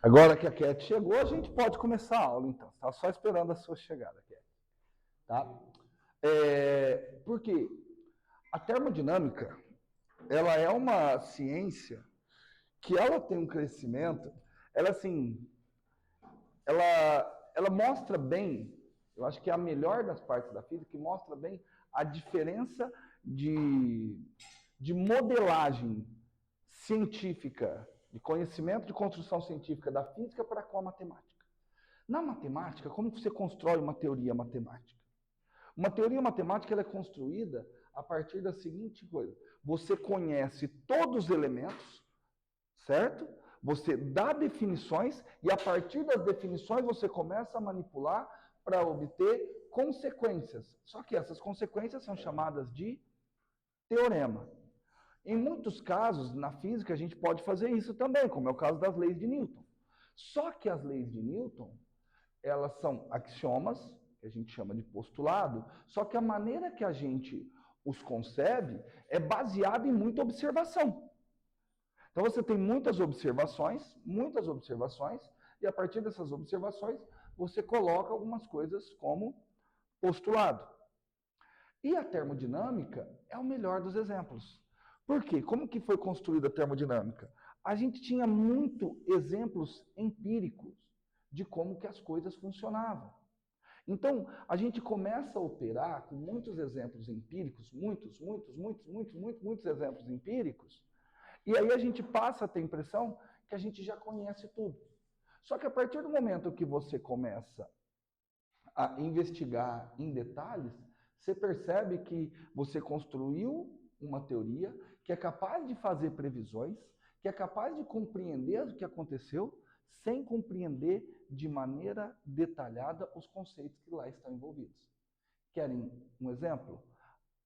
Agora que a Cat chegou, a gente pode começar a aula, então. Estava só esperando a sua chegada, Cat. Tá? Porque a termodinâmica, ela é uma ciência que ela tem um crescimento, ela assim, ela mostra bem, eu acho que é a melhor das partes da física, que mostra bem a diferença de modelagem científica, de conhecimento de construção científica da física para com a matemática. Na matemática, como você constrói uma teoria matemática? Uma teoria matemática ela é construída a partir da seguinte coisa: você conhece todos os elementos, certo? Você dá definições e a partir das definições você começa a manipular para obter consequências. Só que essas consequências são chamadas de teorema. Em muitos casos, na física, a gente pode fazer isso também, como é o caso das leis de Newton. Só que as leis de Newton, elas são axiomas, que a gente chama de postulado, só que a maneira que a gente os concebe é baseada em muita observação. Então você tem muitas observações, e a partir dessas observações, você coloca algumas coisas como postulado. E a termodinâmica é o melhor dos exemplos. Por quê? Como que foi construída a termodinâmica? A gente tinha muitos exemplos empíricos de como que as coisas funcionavam. Então, a gente começa a operar com muitos exemplos empíricos, muitos exemplos empíricos, e aí a gente passa a ter a impressão que a gente já conhece tudo. Só que a partir do momento que você começa a investigar em detalhes, você percebe que você construiu uma teoria que é capaz de fazer previsões, que é capaz de compreender o que aconteceu, sem compreender de maneira detalhada os conceitos que lá estão envolvidos. Querem um exemplo?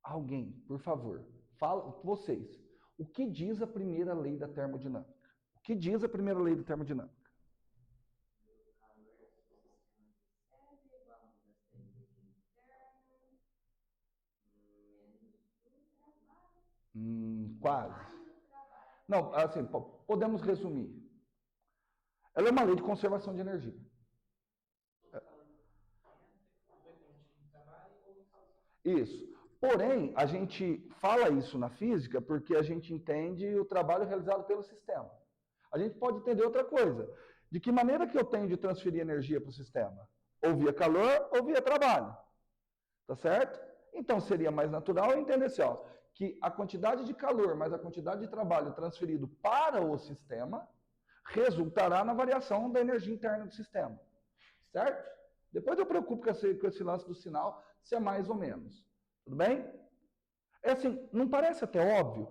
Alguém, por favor, fala vocês. O que diz a primeira lei da termodinâmica? O que diz a primeira lei da termodinâmica? Quase. Não, assim, podemos resumir. Ela é uma lei de conservação de energia. Isso. Porém, a gente fala isso na física porque a gente entende o trabalho realizado pelo sistema. A gente pode entender outra coisa. De que maneira que eu tenho de transferir energia para o sistema? Ou via calor ou via trabalho. Tá certo? Então seria mais natural entender assim, ó, que a quantidade de calor mais a quantidade de trabalho transferido para o sistema resultará na variação da energia interna do sistema. Certo? Depois eu preocupo com esse lance do sinal, se é mais ou menos. Tudo bem? É assim, não parece até óbvio?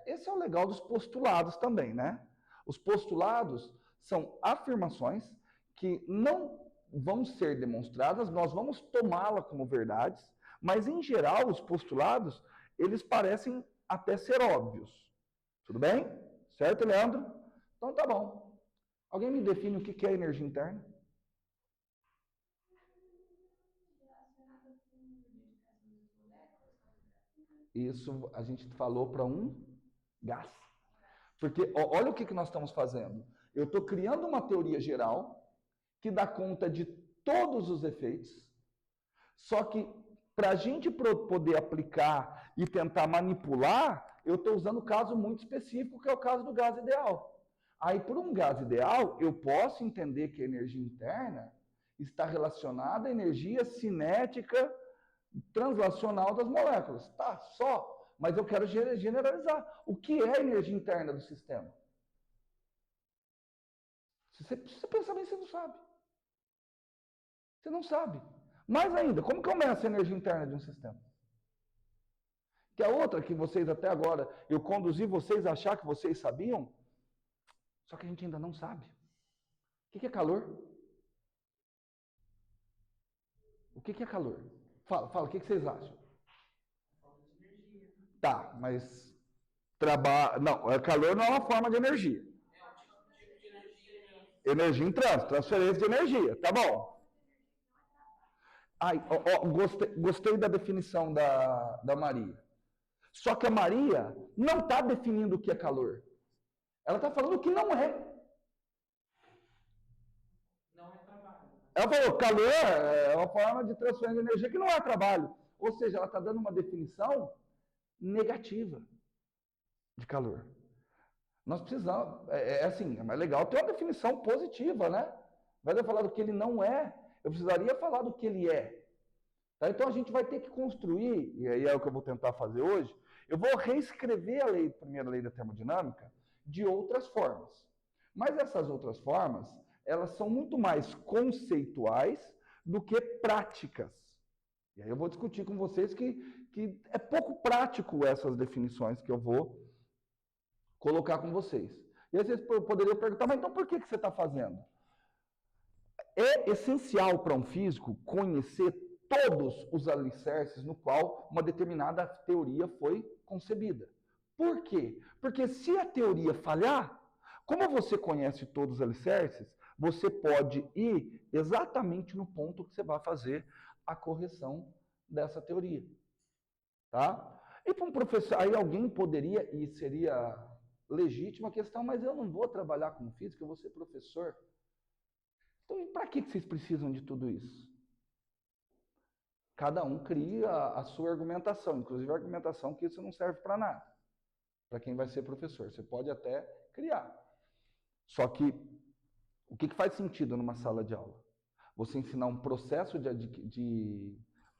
Esse é o legal dos postulados também, né? Os postulados são afirmações que não vão ser demonstradas, nós vamos tomá-la como verdades, mas em geral os postulados, eles parecem até ser óbvios. Tudo bem? Certo, Leandro? Então tá bom. Alguém me define o que é energia interna? Isso a gente falou para um gás. Porque olha o que nós estamos fazendo. Eu estou criando uma teoria geral que dá conta de todos os efeitos, só que para a gente poder aplicar e tentar manipular, eu estou usando um caso muito específico, que é o caso do gás ideal. Aí, por um gás ideal, eu posso entender que a energia interna está relacionada à energia cinética translacional das moléculas. Tá, só. Mas eu quero generalizar. O que é a energia interna do sistema? Se você pensar bem, você não sabe. Você não sabe. Mais ainda, como que eu meço a energia interna de um sistema? Que a outra que vocês até agora, eu conduzi vocês a achar que vocês sabiam, só que a gente ainda não sabe. O que é calor? O que é calor? Fala, o que vocês acham? Tá, mas não, calor não é uma forma de energia. Energia em trânsito, transferência de energia, tá bom. Ai, gostei da definição da Maria. Só que a Maria não está definindo o que é calor. Ela está falando o que não é. Ela falou, calor é uma forma de transferência de energia que não é trabalho. Ou seja, ela está dando uma definição negativa de calor. Nós precisamos, assim, é mais legal ter uma definição positiva, né? Ao invés de eu falar do que ele não é, eu precisaria falar do que ele é. Tá? Então a gente vai ter que construir, e aí é o que eu vou tentar fazer hoje, eu vou reescrever a primeira lei da termodinâmica de outras formas. Mas essas outras formas, elas são muito mais conceituais do que práticas. E aí eu vou discutir com vocês que é pouco prático essas definições que eu vou colocar com vocês. E aí vocês poderiam perguntar, mas então por que você está fazendo? É essencial para um físico conhecer todos os alicerces no qual uma determinada teoria foi concebida. Por quê? Porque se a teoria falhar, como você conhece todos os alicerces, você pode ir exatamente no ponto que você vai fazer a correção dessa teoria. Tá? E para um professor, aí alguém poderia, e seria legítima a questão, mas eu não vou trabalhar com física, eu vou ser professor. Então, para que vocês precisam de tudo isso? Cada um cria a sua argumentação, inclusive a argumentação que isso não serve para nada, para quem vai ser professor. Você pode até criar. Só que, o que faz sentido numa sala de aula? Você ensinar um processo de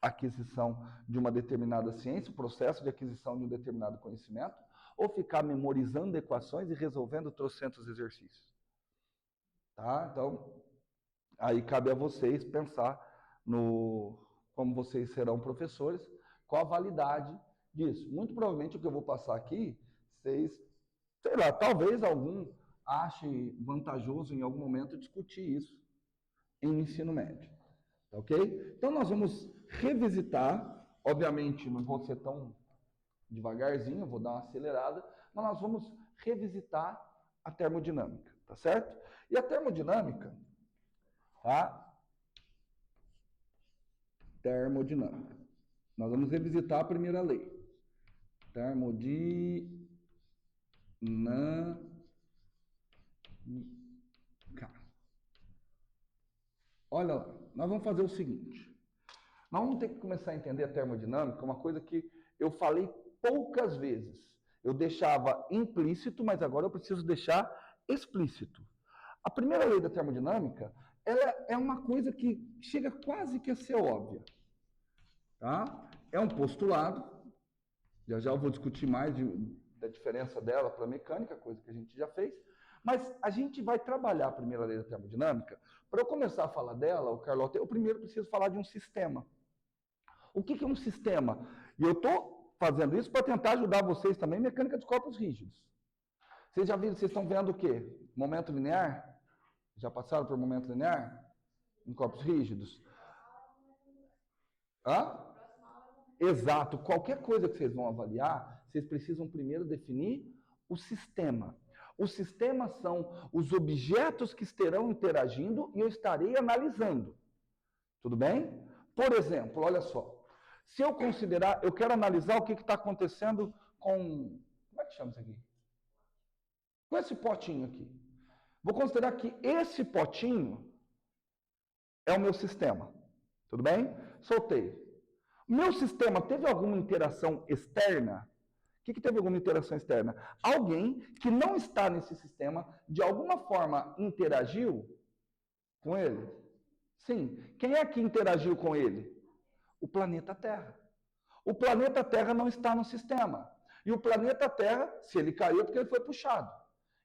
aquisição de uma determinada ciência, o processo de aquisição de um determinado conhecimento, ou ficar memorizando equações e resolvendo trocentos exercícios? Tá? Então, aí cabe a vocês pensar como vocês serão professores, qual a validade disso. Muito provavelmente o que eu vou passar aqui, vocês, sei lá, talvez algum ache vantajoso em algum momento discutir isso em ensino médio. Ok? Então nós vamos revisitar, obviamente não vou ser tão devagarzinho, vou dar uma acelerada, mas nós vamos revisitar a termodinâmica, tá certo? E a termodinâmica, tá? Termodinâmica. Nós vamos revisitar a primeira lei. Termodinâmica. Olha lá, nós vamos fazer o seguinte. Nós vamos ter que começar a entender a termodinâmica, uma coisa que eu falei poucas vezes. Eu deixava implícito, mas agora eu preciso deixar explícito. A primeira lei da termodinâmica, ela é uma coisa que chega quase que a ser óbvia. Tá? É um postulado, já eu vou discutir mais da diferença dela para a mecânica, coisa que a gente já fez, mas a gente vai trabalhar a primeira lei da termodinâmica. Para eu começar a falar dela, o Carlotta, eu primeiro preciso falar de um sistema. O que é um sistema? E eu estou fazendo isso para tentar ajudar vocês também em mecânica dos corpos rígidos. Vocês já viram, vocês estão vendo o quê? Momento linear? Já passaram por momento linear? Em corpos rígidos? Hã? Exato. Qualquer coisa que vocês vão avaliar, vocês precisam primeiro definir o sistema. Os sistemas são os objetos que estarão interagindo e eu estarei analisando. Tudo bem? Por exemplo, olha só. Se eu considerar, eu quero analisar o que está acontecendo com... Como é que chama isso aqui? Com esse potinho aqui. Vou considerar que esse potinho é o meu sistema. Tudo bem? Soltei. Meu sistema teve alguma interação externa? O que teve alguma interação externa? Alguém que não está nesse sistema, de alguma forma interagiu com ele? Sim. Quem é que interagiu com ele? O planeta Terra. O planeta Terra não está no sistema. E o planeta Terra, se ele caiu, é porque ele foi puxado.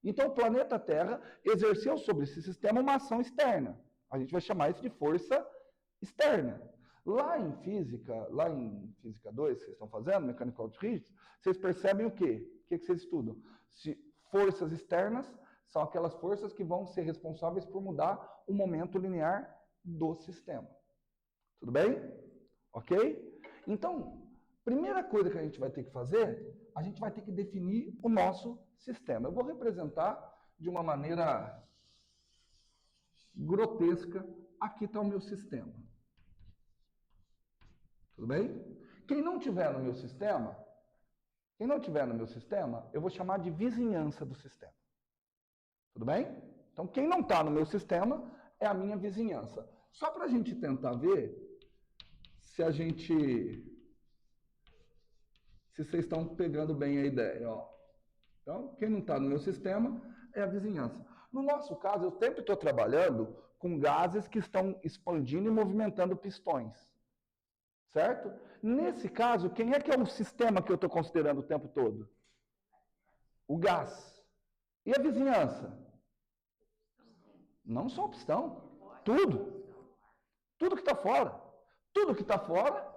Então, o planeta Terra exerceu sobre esse sistema uma ação externa. A gente vai chamar isso de força externa. Lá em física 2, que vocês estão fazendo, mecânica de rígidos, vocês percebem o quê? O que vocês estudam? Se forças externas são aquelas forças que vão ser responsáveis por mudar o momento linear do sistema. Tudo bem? Ok? Então, primeira coisa que a gente vai ter que fazer, a gente vai ter que definir o nosso sistema. Eu vou representar de uma maneira grotesca. Aqui está o meu sistema. Tudo bem? Quem não tiver no meu sistema, eu vou chamar de vizinhança do sistema. Tudo bem? Então, quem não está no meu sistema é a minha vizinhança. Só para a gente tentar ver se vocês estão pegando bem a ideia. Ó. Então, quem não está no meu sistema é a vizinhança. No nosso caso, eu sempre estou trabalhando com gases que estão expandindo e movimentando pistões. Certo? Nesse caso, quem é que é o sistema que eu estou considerando o tempo todo? O gás. E a vizinhança? Não só o pistão. Tudo. Tudo que está fora. Tudo que está fora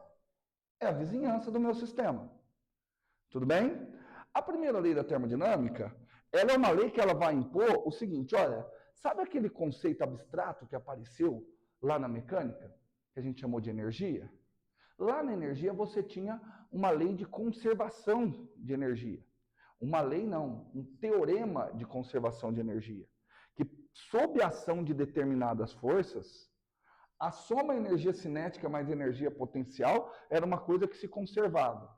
é a vizinhança do meu sistema. Tudo bem? A primeira lei da termodinâmica, ela é uma lei que ela vai impor o seguinte, olha, sabe aquele conceito abstrato que apareceu lá na mecânica, que a gente chamou de energia? Lá na energia você tinha uma lei de conservação de energia. Uma lei não, um teorema de conservação de energia. Que sob a ação de determinadas forças, a soma energia cinética mais energia potencial era uma coisa que se conservava.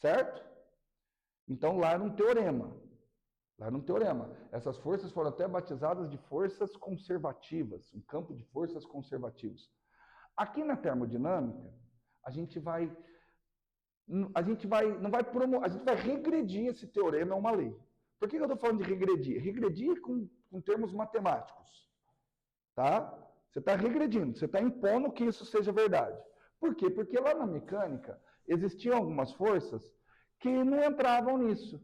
Certo? Então lá era um teorema. Lá era um teorema. Essas forças foram até batizadas de forças conservativas, um campo de forças conservativos. Aqui na termodinâmica, a gente vai regredir esse teorema a uma lei. Por que eu estou falando de regredir? Regredir com termos matemáticos. Tá? Você está regredindo, você está impondo que isso seja verdade. Por quê? Porque lá na mecânica existiam algumas forças que não entravam nisso.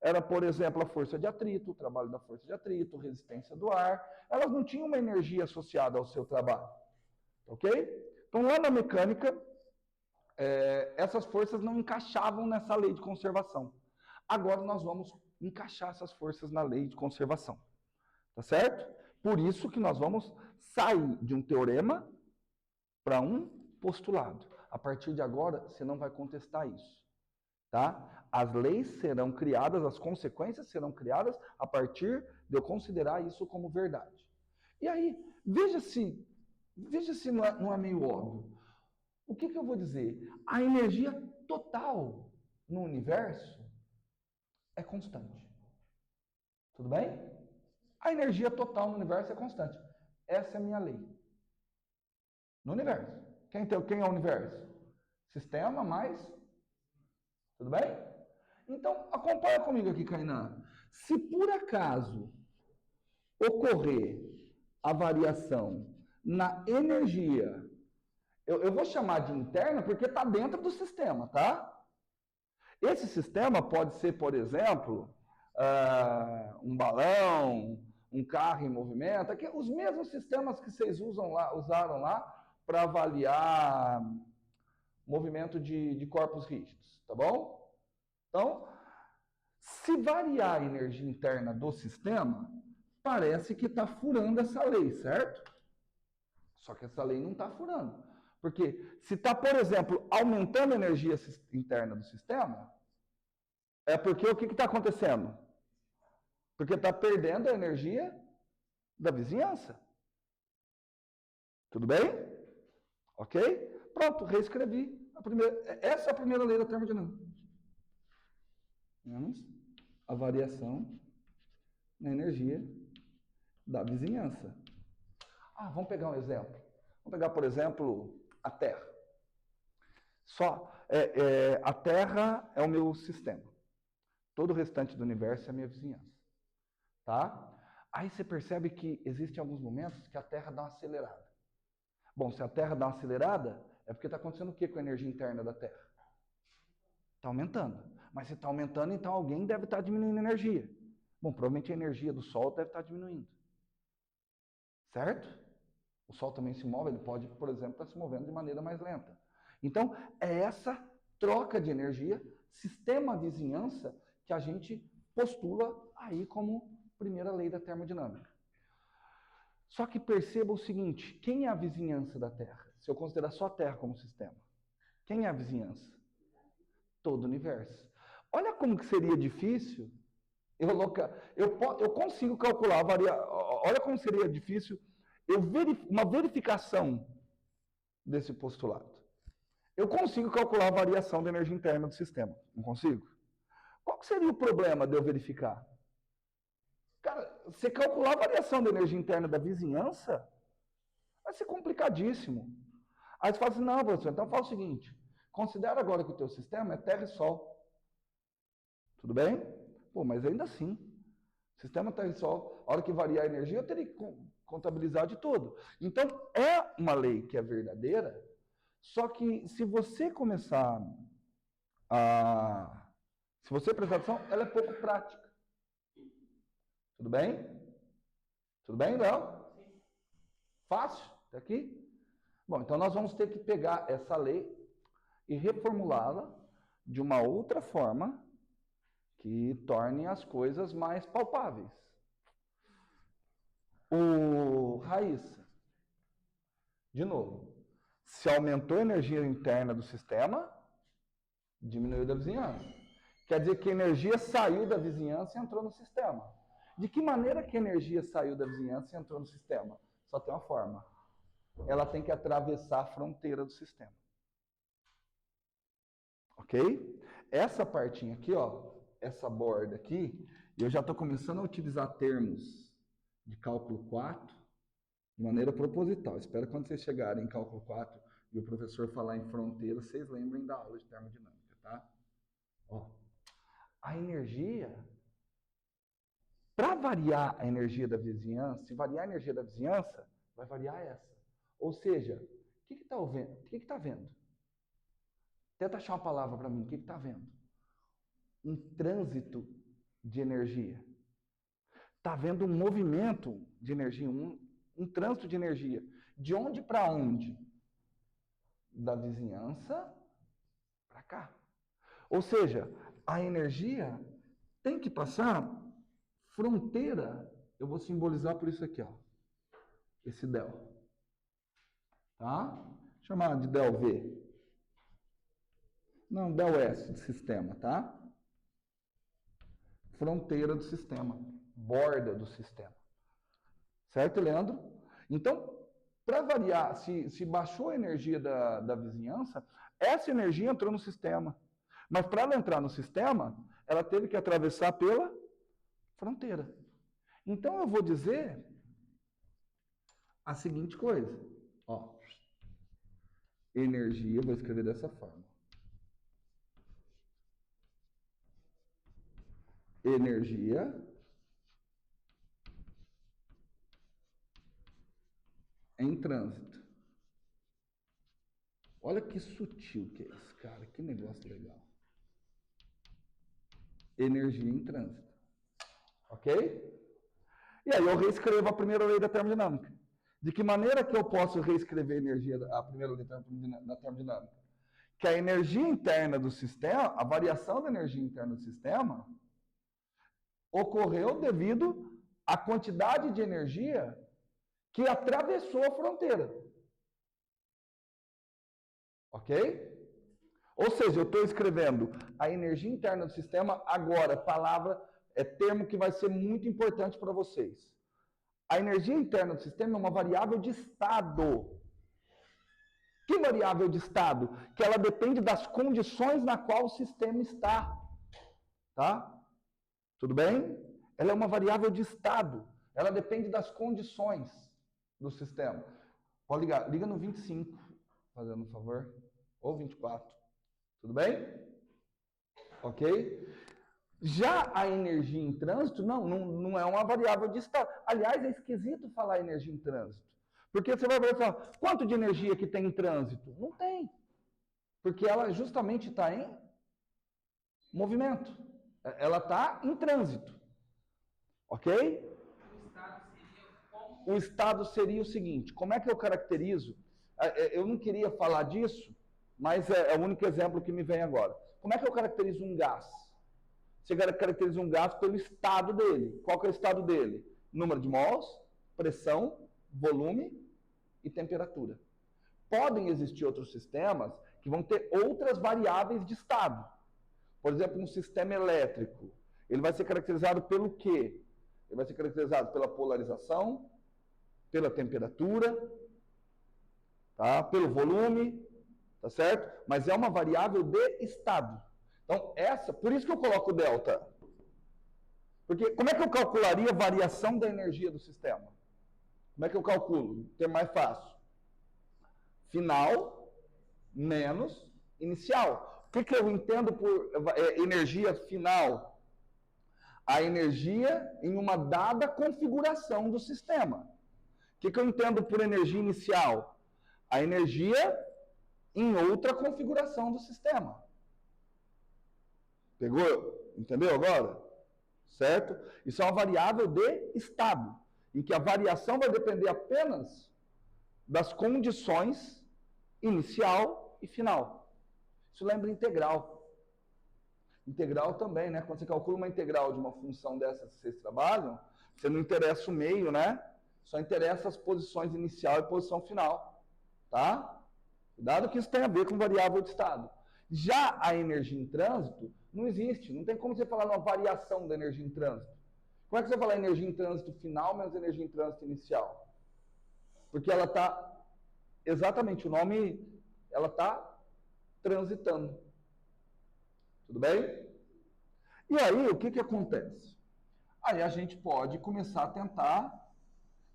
Era, por exemplo, a força de atrito, o trabalho da força de atrito, resistência do ar. Elas não tinham uma energia associada ao seu trabalho. Ok? Então, lá na mecânica, essas forças não encaixavam nessa lei de conservação. Agora nós vamos encaixar essas forças na lei de conservação. Tá certo? Por isso que nós vamos sair de um teorema para um postulado. A partir de agora, você não vai contestar isso. Tá? As leis serão criadas, as consequências serão criadas a partir de eu considerar isso como verdade. E aí, veja se não é meio óbvio. O que eu vou dizer? A energia total no universo é constante. Tudo bem? A energia total no universo é constante. Essa é a minha lei. No universo. Quem é o universo? Sistema mais... Tudo bem? Então, acompanha comigo aqui, Kainan. Se por acaso ocorrer a variação na energia, eu vou chamar de interna porque está dentro do sistema, tá? Esse sistema pode ser, por exemplo, um balão, um carro em movimento, os mesmos sistemas que vocês usaram lá para avaliar movimento de corpos rígidos, tá bom? Então, se variar a energia interna do sistema, parece que está furando essa lei, certo? Só que essa lei não está furando. Porque se está, por exemplo, aumentando a energia interna do sistema, é porque o que está acontecendo? Porque está perdendo a energia da vizinhança. Tudo bem? Ok? Pronto, reescrevi. Essa é a primeira lei da termodinâmica. Menos a variação na energia da vizinhança. Vamos pegar um exemplo. Vamos pegar, por exemplo, a Terra. A Terra é o meu sistema. Todo o restante do universo é a minha vizinhança. Tá? Aí você percebe que existem alguns momentos que a Terra dá uma acelerada. Bom, se a Terra dá uma acelerada, é porque está acontecendo o que com a energia interna da Terra? Está aumentando. Mas se está aumentando, então alguém deve estar diminuindo a energia. Bom, provavelmente a energia do Sol deve estar diminuindo. Certo? O Sol também se move, ele pode, por exemplo, estar se movendo de maneira mais lenta. Então, é essa troca de energia, sistema vizinhança, que a gente postula aí como primeira lei da termodinâmica. Só que perceba o seguinte, quem é a vizinhança da Terra? Se eu considerar só a Terra como sistema. Quem é a vizinhança? Todo o universo. Olha como que seria difícil, eu consigo calcular, olha como seria difícil uma verificação desse postulado. Eu consigo calcular a variação da energia interna do sistema, não consigo? Qual que seria o problema de eu verificar? Cara, você calcular a variação da energia interna da vizinhança, ser complicadíssimo. Aí você fala assim, não, professor, então fala o seguinte, considera agora que o teu sistema é Terra e Sol. Tudo bem? Pô, mas ainda assim, sistema Terra e Sol, a hora que variar a energia, eu teria que contabilizar de tudo. Então, é uma lei que é verdadeira, só que se você começar a... Se você prestar atenção, ela é pouco prática. Tudo bem? Tudo bem, Léo? Fácil? Até aqui? Bom, então nós vamos ter que pegar essa lei e reformulá-la de uma outra forma que torne as coisas mais palpáveis. Raíssa, de novo, se aumentou a energia interna do sistema, diminuiu da vizinhança. Quer dizer que a energia saiu da vizinhança e entrou no sistema. De que maneira que a energia saiu da vizinhança e entrou no sistema? Só tem uma forma. Ela tem que atravessar a fronteira do sistema. Ok? Essa partinha aqui, ó, essa borda aqui, eu já estou começando a utilizar termos de cálculo 4 de maneira proposital. Espero que quando vocês chegarem em cálculo 4 e o professor falar em fronteira, vocês lembrem da aula de termodinâmica, tá? Ó, a energia, para variar a energia da vizinhança, se variar a energia da vizinhança, vai variar essa. Ou seja, o que está vendo? O que está vendo? Tenta achar uma palavra para mim. O que está vendo? Um trânsito de energia. Está vendo um movimento de energia, um trânsito de energia. De onde para onde? Da vizinhança para cá. Ou seja, a energia tem que passar fronteira. Eu vou simbolizar por isso aqui, ó. Esse del. Tá? Chamar de del V. Não, del S de sistema, tá? Fronteira do sistema. Borda do sistema. Certo, Leandro? Então, para variar, se baixou a energia da vizinhança, essa energia entrou no sistema. Mas para ela entrar no sistema, ela teve que atravessar pela fronteira. Então, eu vou dizer a seguinte coisa. Ó, energia, vou escrever dessa forma. Energia em trânsito. Olha que sutil que é isso, cara. Que negócio legal. Energia em trânsito. Ok? E aí eu reescrevo a primeira lei da termodinâmica. De que maneira que eu posso reescrever a primeira lei da termodinâmica? Que a energia interna do sistema, a variação da energia interna do sistema, ocorreu devido à quantidade de energia que atravessou a fronteira. Ok? Ou seja, eu estou escrevendo a energia interna do sistema agora, palavra, termo que vai ser muito importante para vocês. A energia interna do sistema é uma variável de estado. Que variável de estado? Que ela depende das condições na qual o sistema está. Tá? Tudo bem? Ela é uma variável de estado. Ela depende das condições do sistema. Pode ligar. Liga no 25, fazendo um favor. Ou 24. Tudo bem? Ok? Já a energia em trânsito, não é uma variável de estado. Aliás, é esquisito falar energia em trânsito. Porque você vai falar, quanto de energia que tem em trânsito? Não tem. Porque ela justamente está em movimento. Ela está em trânsito. Ok? O estado seria o seguinte, como é que eu caracterizo? Eu não queria falar disso, mas é o único exemplo que me vem agora. Como é que eu caracterizo um gás? Você caracteriza um gás pelo estado dele. Qual que é o estado dele? Número de mols, pressão, volume e temperatura. Podem existir outros sistemas que vão ter outras variáveis de estado. Por exemplo, um sistema elétrico. Ele vai ser caracterizado pelo quê? Ele vai ser caracterizado pela polarização, pela temperatura, tá? Pelo volume, tá certo? Mas é uma variável de estado. Então, por isso que eu coloco o delta. Porque como é que eu calcularia a variação da energia do sistema? Como é que eu calculo? Que é mais fácil. Final menos inicial. O que eu entendo por energia final? A energia em uma dada configuração do sistema. O que eu entendo por energia inicial? A energia em outra configuração do sistema. Pegou? Entendeu agora? Certo? Isso é uma variável de estado, em que a variação vai depender apenas das condições inicial e final. Isso lembra integral. Integral também, né? Quando você calcula uma integral de uma função dessas que vocês trabalham, você não interessa o meio, né? Só interessa as posições inicial e posição final. Tá? Cuidado que isso tem a ver com variável de estado. Já a energia em trânsito não existe. Não tem como você falar uma variação da energia em trânsito. Como é que você fala energia em trânsito final menos energia em trânsito inicial? Porque ela está, exatamente o nome, ela está transitando. Tudo bem? E aí, o que acontece? Aí a gente pode começar a tentar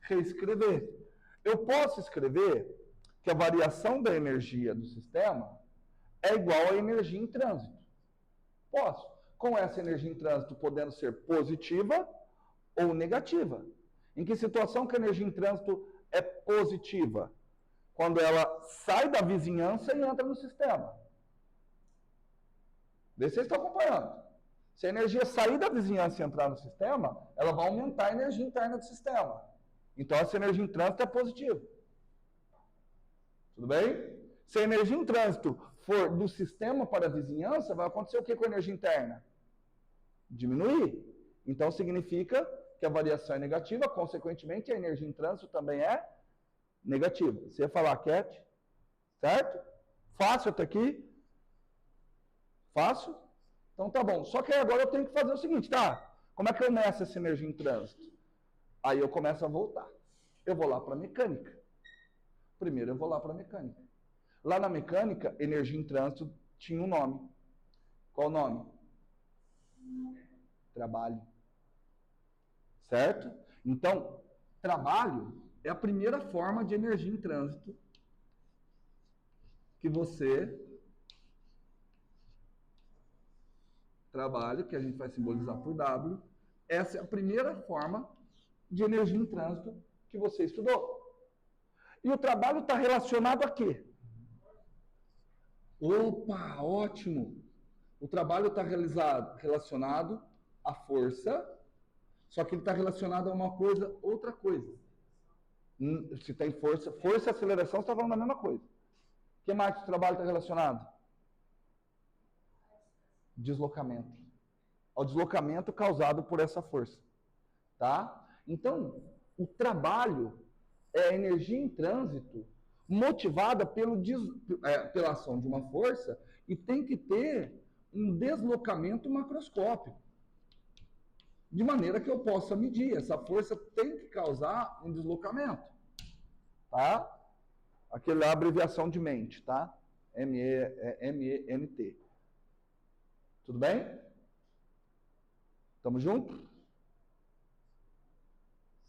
reescrever. Eu posso escrever que a variação da energia do sistema é igual à energia em trânsito. Posso. Com essa energia em trânsito podendo ser positiva ou negativa. Em que situação que a energia em trânsito é positiva? Quando ela sai da vizinhança e entra no sistema. Vê se vocês estão acompanhando. Se a energia sair da vizinhança e entrar no sistema, ela vai aumentar a energia interna do sistema. Então, essa energia em trânsito é positiva. Tudo bem? Se a energia em trânsito for do sistema para a vizinhança, vai acontecer o que com a energia interna? Diminuir. Então, significa que a variação é negativa, consequentemente, a energia em trânsito também é negativa. Você ia falar, Cat? Certo? Fácil até aqui? Fácil? Então tá bom. Só que agora eu tenho que fazer o seguinte, tá? Como é que eu meço essa energia em trânsito? Aí eu começo a voltar. Eu vou lá para a mecânica. Primeiro eu vou lá para a mecânica. Lá na mecânica, energia em trânsito tinha um nome. Qual o nome? Trabalho. Certo? Então, trabalho é a primeira forma de energia em trânsito que você... Trabalho, que a gente vai simbolizar por W, essa é a primeira forma de energia em trânsito que você estudou. E o trabalho está relacionado a quê? Opa, ótimo! O trabalho está relacionado à força, só que ele está relacionado a uma coisa, outra coisa. Se tem força e aceleração, você está falando da mesma coisa. O que mais que o trabalho está relacionado? Deslocamento. Ao deslocamento causado por essa força. Tá? Então, o trabalho é a energia em trânsito motivada pela ação de uma força e tem que ter um deslocamento macroscópico. De maneira que eu possa medir. Essa força tem que causar um deslocamento. Tá? Aquela é a abreviação de mente, tá? MENT. Tudo bem? Tamo junto?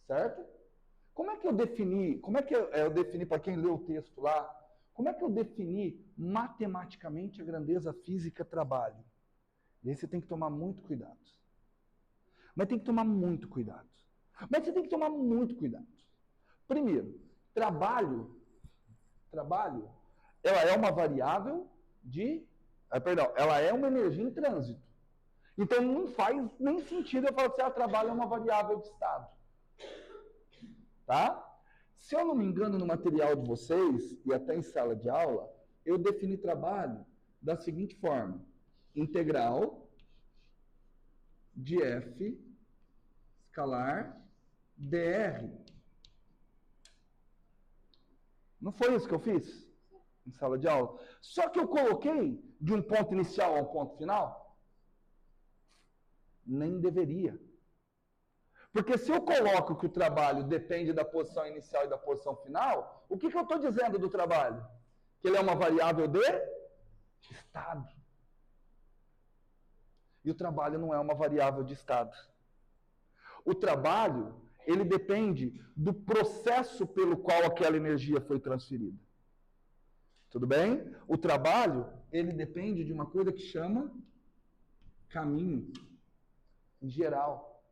Certo? Como é que eu defini para quem leu o texto lá, como é que eu defini matematicamente a grandeza física trabalho? E aí você tem que tomar muito cuidado. Mas tem que tomar muito cuidado. Mas você tem que tomar muito cuidado. Primeiro, trabalho, ela é uma variável ela é uma energia em trânsito. Então não faz nem sentido eu falar que trabalho é uma variável de estado. Tá? Se eu não me engano no material de vocês, e até em sala de aula, eu defini trabalho da seguinte forma. Integral de F escalar dr. Não foi isso que eu fiz em sala de aula? Só que eu coloquei de um ponto inicial a um ponto final? Nem deveria. Porque se eu coloco que o trabalho depende da posição inicial e da posição final, o que eu estou dizendo do trabalho? Que ele é uma variável de estado. E o trabalho não é uma variável de estado. O trabalho, ele depende do processo pelo qual aquela energia foi transferida. Tudo bem? O trabalho, ele depende de uma coisa que chama caminho, em geral.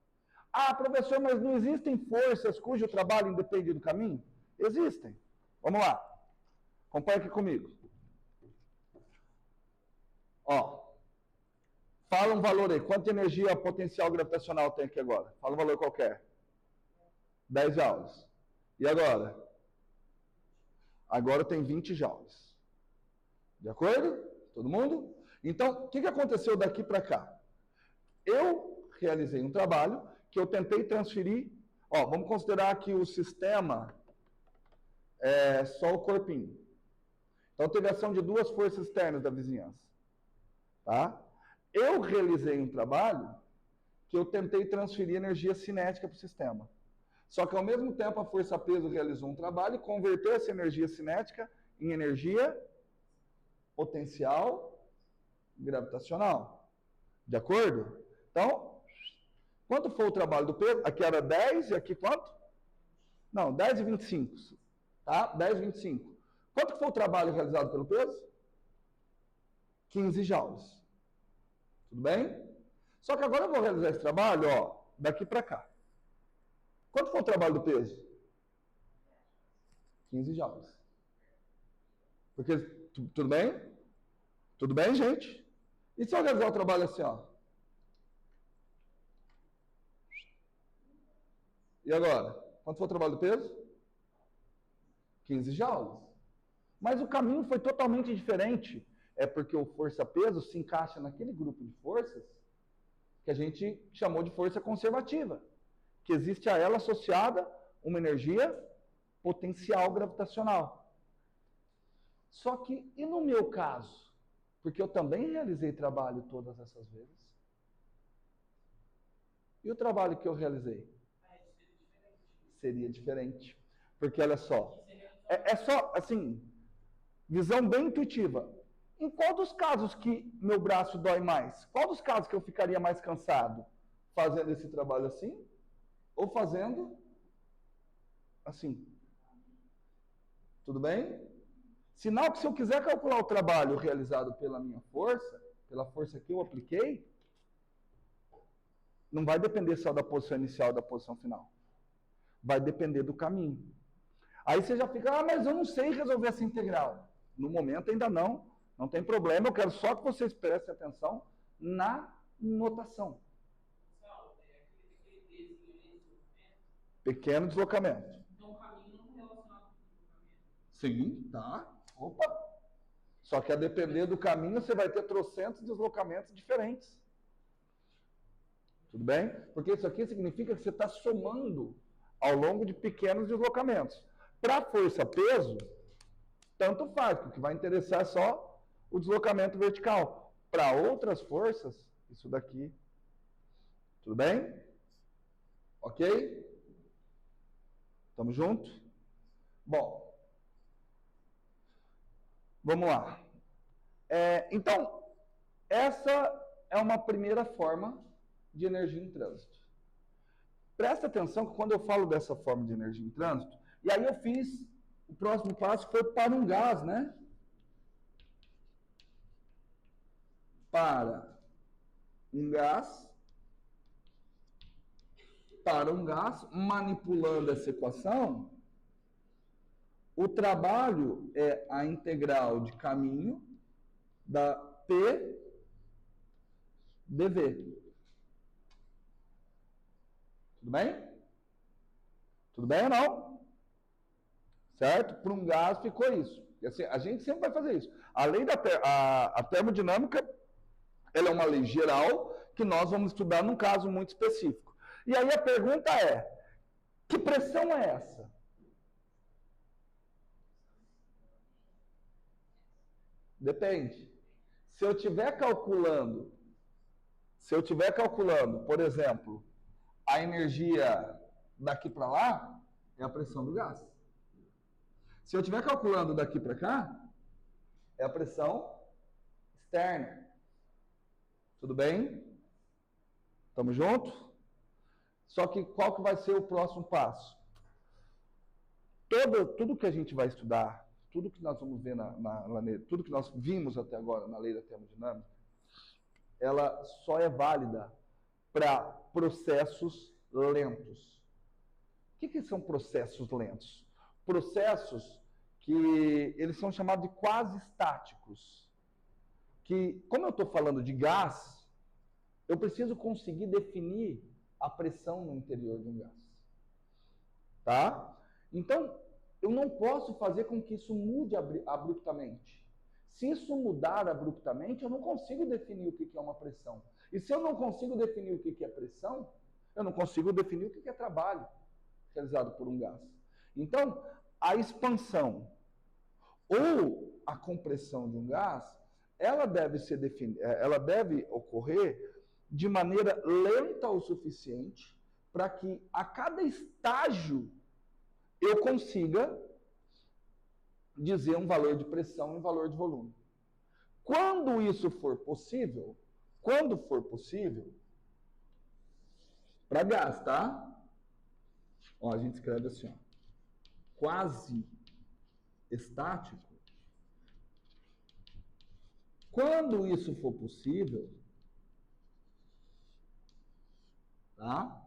Ah, professor, mas não existem forças cujo trabalho independe do caminho? Existem. Vamos lá. Acompanhe aqui comigo. Ó, fala um valor aí. Quanta energia potencial gravitacional tem aqui agora? Fala um valor qualquer. 10 joules. E agora? Agora tem 20 joules. De acordo? Todo mundo? Então, o que aconteceu daqui para cá? Eu realizei um trabalho que eu tentei transferir. Ó, vamos considerar que o sistema é só o corpinho. Então, teve ação de duas forças externas da vizinhança. Tá? Eu realizei um trabalho que eu tentei transferir energia cinética para o sistema. Só que, ao mesmo tempo, a força-peso realizou um trabalho e converteu essa energia cinética em energia potencial gravitacional. De acordo? Então, quanto foi o trabalho do peso? Aqui era 10 e aqui quanto? Não, 10 e 25. Tá? 10 e 25. Quanto foi o trabalho realizado pelo peso? 15 joules. Tudo bem? Só que agora eu vou realizar esse trabalho, ó, daqui para cá. Quanto foi o trabalho do peso? 15 joules. Porque, tudo bem? Tudo bem, gente? E se eu realizar o trabalho assim, ó? E agora? Quanto foi o trabalho do peso? 15 joules. Mas o caminho foi totalmente diferente. É porque o força-peso se encaixa naquele grupo de forças que a gente chamou de força conservativa. Que existe a ela associada uma energia potencial gravitacional. Só que, e no meu caso? Porque eu também realizei trabalho todas essas vezes. E o trabalho que eu realizei? Seria diferente. Porque, olha só, é só, assim, visão bem intuitiva. Em qual dos casos que meu braço dói mais? Qual dos casos que eu ficaria mais cansado? Fazendo esse trabalho assim? Ou fazendo assim? Tudo bem? Sinal que se eu quiser calcular o trabalho realizado pela minha força, pela força que eu apliquei, não vai depender só da posição inicial, da posição final. Vai depender do caminho. Aí você já fica, mas eu não sei resolver essa integral. No momento ainda não. Não tem problema, eu quero só que vocês prestem atenção na notação. Pequeno deslocamento. Então, o caminho não é relacionado com o deslocamento. Sim, tá. Opa! Só que a depender do caminho, você vai ter trocentos deslocamentos diferentes. Tudo bem? Porque isso aqui significa que você está somando ao longo de pequenos deslocamentos. Para força-peso, tanto faz, porque o que vai interessar é só o deslocamento vertical. Para outras forças, isso daqui. Tudo bem? Ok? Estamos juntos? Bom, vamos lá. Então, essa é uma primeira forma de energia em trânsito. Presta atenção que quando eu falo dessa forma de energia em trânsito, e aí eu fiz, o próximo passo foi para um gás, né? Para um gás, manipulando essa equação, o trabalho é a integral de caminho da P dV. Tudo bem? Tudo bem ou não? Certo? Para um gás ficou isso. E assim, a gente sempre vai fazer isso. Além da a termodinâmica, ela é uma lei geral que nós vamos estudar num caso muito específico. E aí a pergunta é, que pressão é essa? Depende. Se eu estiver calculando, por exemplo, a energia daqui para lá, é a pressão do gás. Se eu estiver calculando daqui para cá, é a pressão externa. Tudo bem? Estamos juntos? Só que qual que vai ser o próximo passo? Tudo que a gente vai estudar, tudo que nós vamos ver tudo que nós vimos até agora na lei da termodinâmica, ela só é válida para processos lentos. O que são processos lentos? Processos que eles são chamados de quase estáticos. Que, como eu estou falando de gás, eu preciso conseguir definir a pressão no interior de um gás. Tá? Então, eu não posso fazer com que isso mude abruptamente. Se isso mudar abruptamente, eu não consigo definir o que é uma pressão. E se eu não consigo definir o que é pressão, eu não consigo definir o que é trabalho realizado por um gás. Então, a expansão ou a compressão de um gás, ela deve ocorrer de maneira lenta o suficiente para que a cada estágio eu consiga dizer um valor de pressão e um valor de volume. Quando isso for possível, para gás, tá? Ó, a gente escreve assim, ó, quase estático. Quando isso for possível, tá?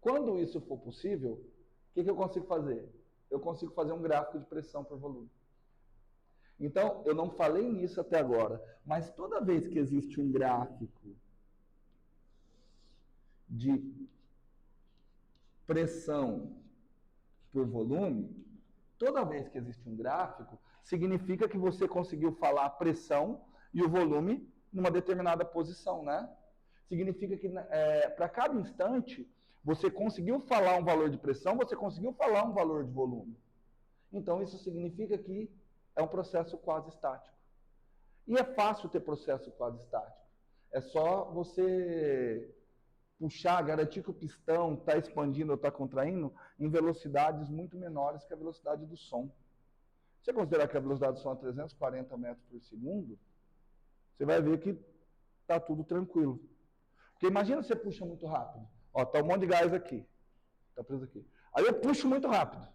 Quando isso for possível, o que eu consigo fazer? Eu consigo fazer um gráfico de pressão por volume. Então, eu não falei nisso até agora, mas toda vez que existe um gráfico de pressão por volume, toda vez que existe um gráfico, significa que você conseguiu falar a pressão e o volume numa determinada posição, né? Significa que para cada instante, você conseguiu falar um valor de pressão, você conseguiu falar um valor de volume. Então, isso significa que é um processo quase estático. E é fácil ter processo quase estático. É só você puxar, garantir que o pistão está expandindo ou está contraindo em velocidades muito menores que a velocidade do som. Se você considerar que a velocidade do som é 340 metros por segundo, você vai ver que está tudo tranquilo. Porque imagina você puxa muito rápido. Ó, tá um monte de gás aqui. Está preso aqui. Aí eu puxo muito rápido.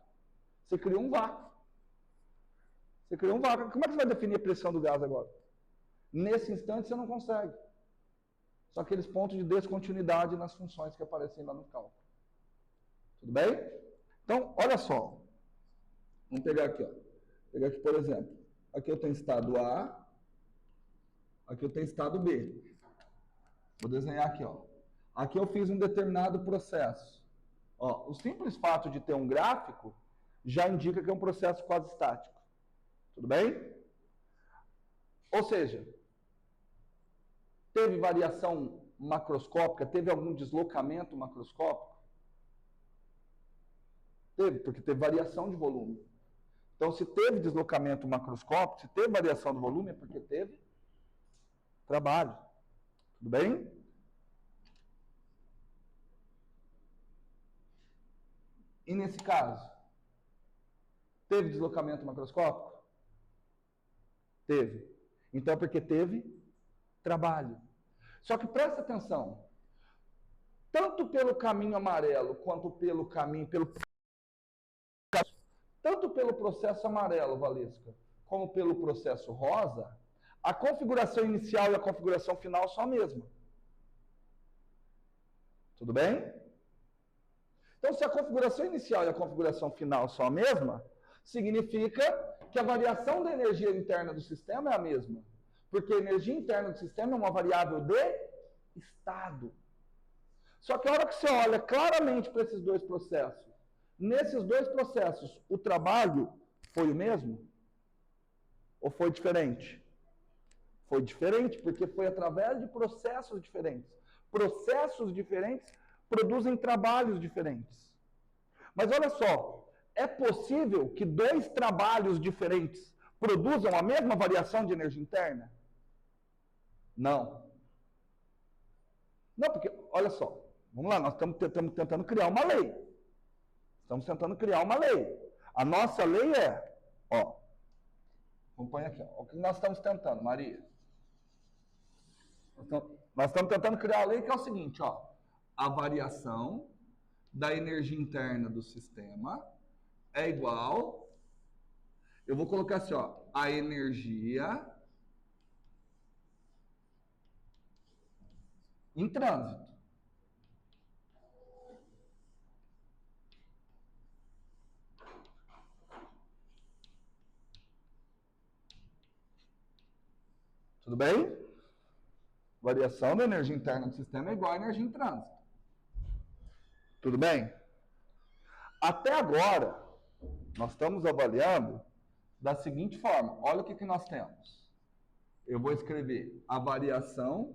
Você cria um vácuo. Como é que você vai definir a pressão do gás agora? Nesse instante você não consegue. São aqueles pontos de descontinuidade nas funções que aparecem lá no cálculo. Tudo bem? Então, olha só. Vamos pegar aqui, ó. Pegar aqui, por exemplo. Aqui eu tenho estado A. Aqui eu tenho estado B. Vou desenhar aqui, ó. Aqui eu fiz um determinado processo. Ó, o simples fato de ter um gráfico já indica que é um processo quase estático. Tudo bem? Ou seja, teve variação macroscópica? Teve algum deslocamento macroscópico? Teve, porque teve variação de volume. Então, se teve deslocamento macroscópico, se teve variação de volume, é porque teve trabalho. Tudo bem? E nesse caso, teve deslocamento macroscópico? Teve. Então, é porque teve trabalho. Só que presta atenção. Tanto pelo caminho amarelo, quanto pelo tanto pelo processo amarelo, Valesca, como pelo processo rosa, a configuração inicial e a configuração final são a mesma. Tudo bem? Então, se a configuração inicial e a configuração final são a mesma, significa que a variação da energia interna do sistema é a mesma. Porque a energia interna do sistema é uma variável de estado. Só que a hora que você olha claramente para esses dois processos, nesses dois processos, o trabalho foi o mesmo? Ou foi diferente? Foi diferente, porque foi através de processos diferentes. Processos diferentes produzem trabalhos diferentes. Mas olha só, é possível que dois trabalhos diferentes produzam a mesma variação de energia interna? Não. Não, porque, olha só, vamos lá, nós estamos tentando criar uma lei. Estamos tentando criar uma lei. A nossa lei é, ó, acompanha aqui, ó, o que nós estamos tentando, Maria? Nós estamos tentando criar a lei que é o seguinte, ó, a variação da energia interna do sistema é igual. Eu vou colocar assim, ó, a energia em trânsito. Tudo bem? Variação da energia interna do sistema é igual à energia em trânsito. Tudo bem? Até agora, nós estamos avaliando da seguinte forma. Olha o que nós temos. Eu vou escrever a variação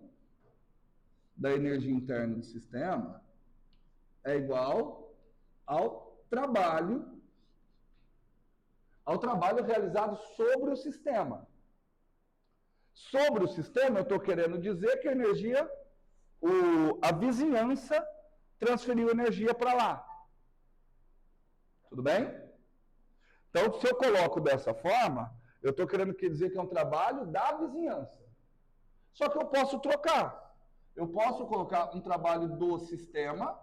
da energia interna do sistema é igual ao trabalho realizado sobre o sistema. Sobre o sistema, eu estou querendo dizer que a energia, a vizinhança transferiu energia para lá. Tudo bem? Então, se eu coloco dessa forma, eu estou querendo dizer que é um trabalho da vizinhança. Só que eu posso trocar. Eu posso colocar um trabalho do sistema,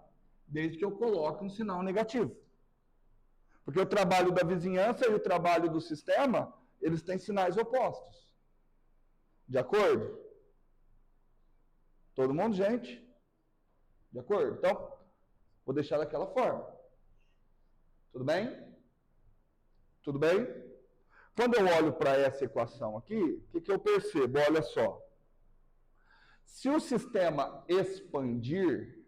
desde que eu coloque um sinal negativo. Porque o trabalho da vizinhança e o trabalho do sistema, eles têm sinais opostos. De acordo? Todo mundo, gente? De acordo? Então, vou deixar daquela forma. Tudo bem? Tudo bem? Quando eu olho para essa equação aqui, o que eu percebo? Olha só. Se o sistema expandir,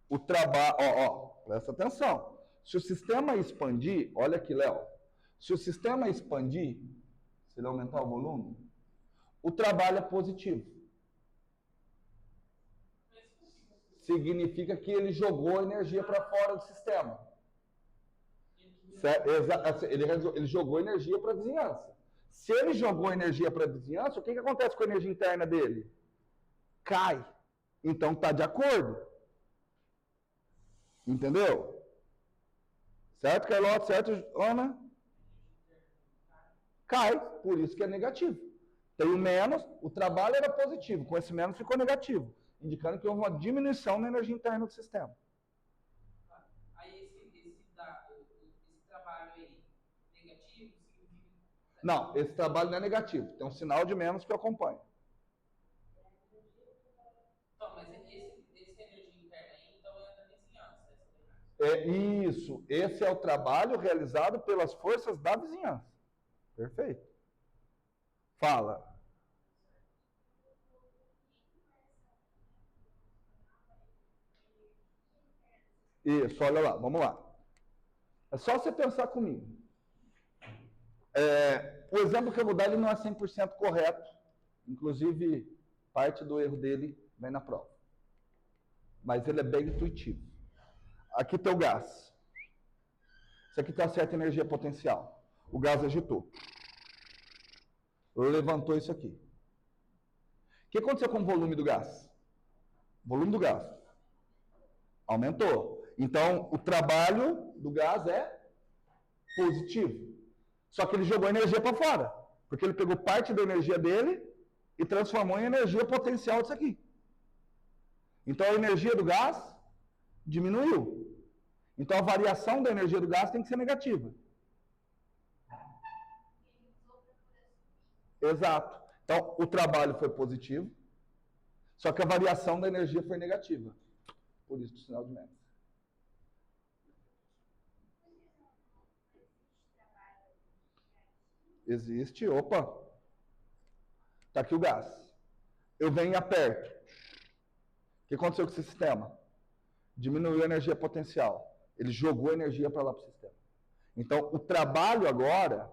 o trabalho... presta atenção. Se o sistema expandir, olha aqui, Léo. Se o sistema expandir, se ele aumentar o volume, o trabalho é positivo. Significa que ele jogou energia para fora do sistema. Ele jogou energia para a vizinhança. Se ele jogou energia para a vizinhança, o que acontece com a energia interna dele? Cai. Então está de acordo. Entendeu? Certo, Carlota? Certo, Ana? Cai. Por isso que é negativo. Tem o menos, o trabalho era positivo. Com esse menos ficou negativo. Indicando que houve uma diminuição na energia interna do sistema. Aí esse trabalho aí, negativo, significa... Não, esse trabalho não é negativo. Tem um sinal de menos que eu acompanho. Então, mas esse energia interna aí, então é da vizinhança. Isso. Esse é o trabalho realizado pelas forças da vizinhança. Perfeito. Fala. Isso, olha lá, vamos lá. É só você pensar comigo. O exemplo que eu vou dar ele não é 100% correto. Inclusive, parte do erro dele vem na prova. Mas ele é bem intuitivo. Aqui está o gás. Isso aqui está a certa energia potencial. O gás agitou. Levantou isso aqui. O que aconteceu com o volume do gás? O volume do gás aumentou. Então, o trabalho do gás é positivo. Só que ele jogou energia para fora. Porque ele pegou parte da energia dele e transformou em energia potencial disso aqui. Então, a energia do gás diminuiu. Então, a variação da energia do gás tem que ser negativa. Exato. Então, o trabalho foi positivo, só que a variação da energia foi negativa. Por isso, o sinal de menos. Existe, opa. Está aqui o gás. Eu venho e aperto. O que aconteceu com esse sistema? Diminuiu a energia potencial. Ele jogou energia para lá para o sistema. Então, o trabalho agora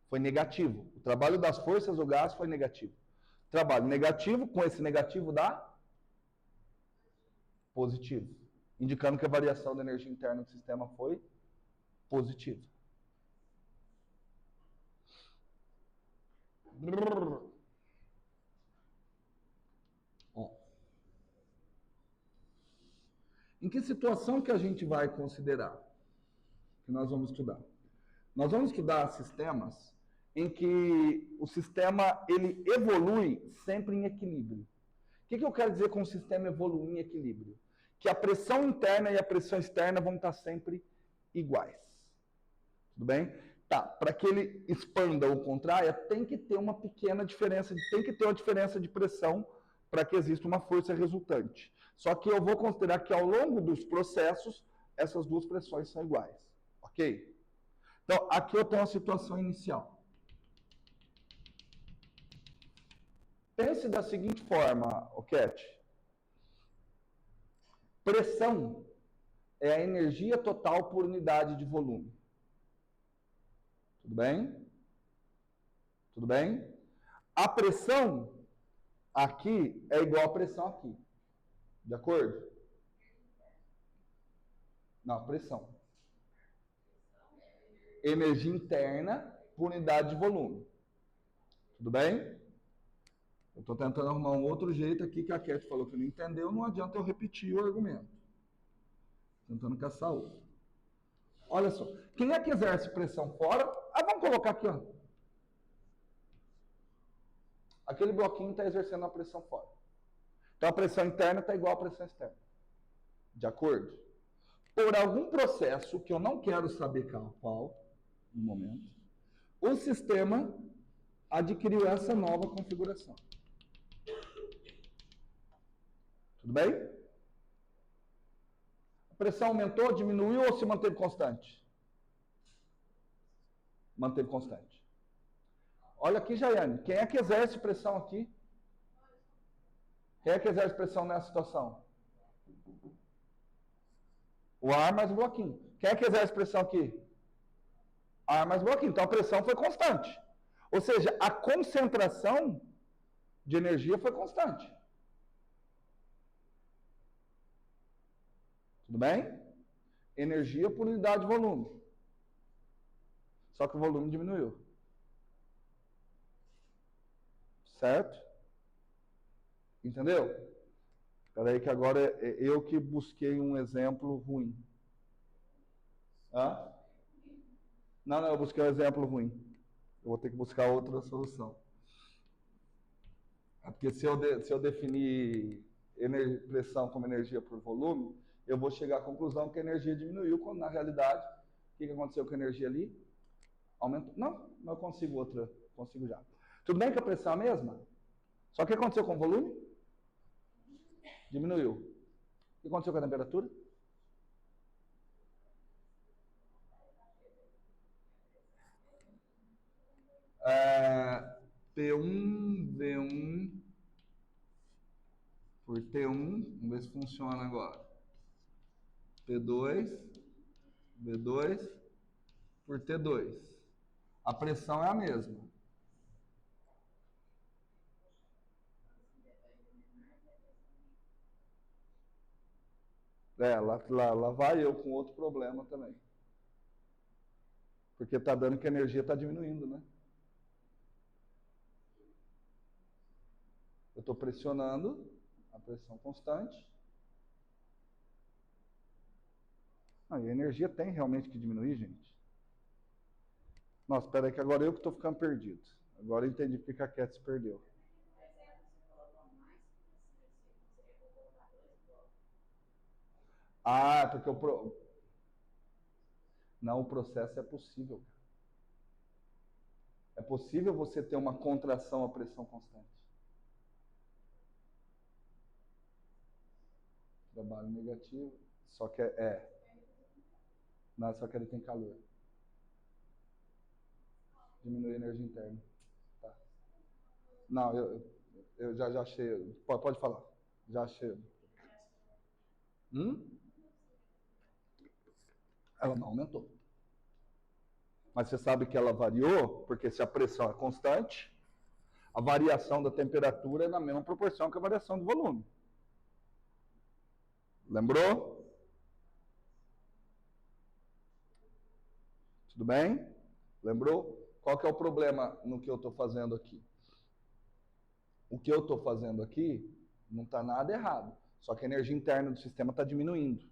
foi negativo. O trabalho das forças do gás foi negativo. Trabalho negativo, com esse negativo dá positivo. Indicando que a variação da energia interna do sistema foi positiva. Em que situação que a gente vai considerar? Que nós vamos estudar? Nós vamos estudar sistemas em que o sistema ele evolui sempre em equilíbrio. O que eu quero dizer com o sistema evoluir em equilíbrio? Que a pressão interna e a pressão externa vão estar sempre iguais. Tudo bem? Tá, para que ele expanda ou contraia, tem que ter uma pequena diferença, tem que ter uma diferença de pressão para que exista uma força resultante. Só que eu vou considerar que ao longo dos processos, essas duas pressões são iguais. Ok? Então, aqui eu tenho a situação inicial. Pense da seguinte forma, Cat. Pressão é a energia total por unidade de volume. Tudo bem? Tudo bem? A pressão aqui é igual à pressão aqui. De acordo? Não, pressão. Energia interna por unidade de volume. Tudo bem? Eu estou tentando arrumar um outro jeito aqui que a Cat falou que não entendeu, não adianta eu repetir o argumento. Tentando caçar outro. Olha só, quem é que exerce pressão fora? Vamos colocar aqui, ó. Aquele bloquinho está exercendo a pressão fora. Então a pressão interna está igual à pressão externa. De acordo? Por algum processo que eu não quero saber qual, no momento, o sistema adquiriu essa nova configuração. Tudo bem? A pressão aumentou, diminuiu ou se manteve constante? Manteve constante. Olha aqui, Jaiane. Quem é que exerce pressão aqui? Quem é que exerce pressão nessa situação? O ar mais o bloquinho. Quem é que exerce pressão aqui? Ar mais bloquinho. Então a pressão foi constante. Ou seja, a concentração de energia foi constante. Tudo bem? Energia por unidade de volume. Só que o volume diminuiu. Certo? Entendeu? Espera aí que agora eu que busquei um exemplo ruim. Hã? Não, eu busquei um exemplo ruim. Eu vou ter que buscar outra solução. Porque se eu definir pressão como energia por volume, eu vou chegar à conclusão que a energia diminuiu, quando na realidade, o que aconteceu com a energia ali? Aumentou. Não, eu consigo outra, consigo já. Tudo bem que a pressão é a mesma? Só que o que aconteceu com o volume? Diminuiu. O que aconteceu com a temperatura? P1, V1 por T1, vamos ver se funciona agora. P2, V2 por T2. A pressão é a mesma. Lá vai eu com outro problema também. Porque está dando que a energia está diminuindo, né? Eu estou pressionando a pressão constante. E a energia tem realmente que diminuir, gente. Nossa, espera aí que agora eu que estou ficando perdido. Agora eu entendi porque a Cat se perdeu. Porque Não, o processo é possível. É possível você ter uma contração à pressão constante. Trabalho negativo. Só que Não, só que ele tem calor. Diminui a energia interna. Tá. Não, eu já achei. Pode falar. Já achei. Ela não aumentou. Mas você sabe que ela variou, porque se a pressão é constante, a variação da temperatura é na mesma proporção que a variação do volume. Lembrou? Tudo bem? Lembrou? Qual que é o problema no que eu estou fazendo aqui? O que eu estou fazendo aqui não está nada errado. Só que a energia interna do sistema está diminuindo.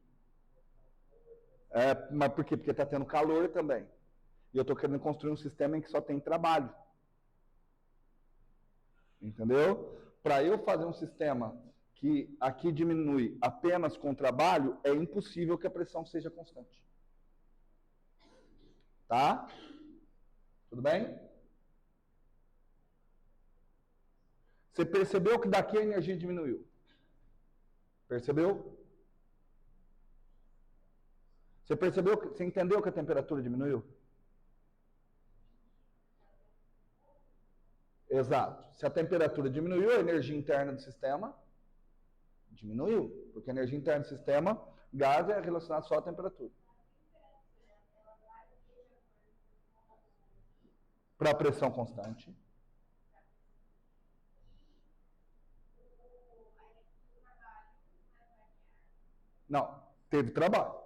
Mas por quê? Porque está tendo calor também. E eu estou querendo construir um sistema em que só tem trabalho. Entendeu? Para eu fazer um sistema que aqui diminui apenas com trabalho, é impossível que a pressão seja constante. Tá? Tudo bem? Você percebeu que daqui a energia diminuiu? Percebeu? Você percebeu, você entendeu que a temperatura diminuiu? Exato. Se a temperatura diminuiu, a energia interna do sistema diminuiu. Porque a energia interna do sistema, gás é relacionado só à temperatura. Para a pressão constante. Não, teve trabalho.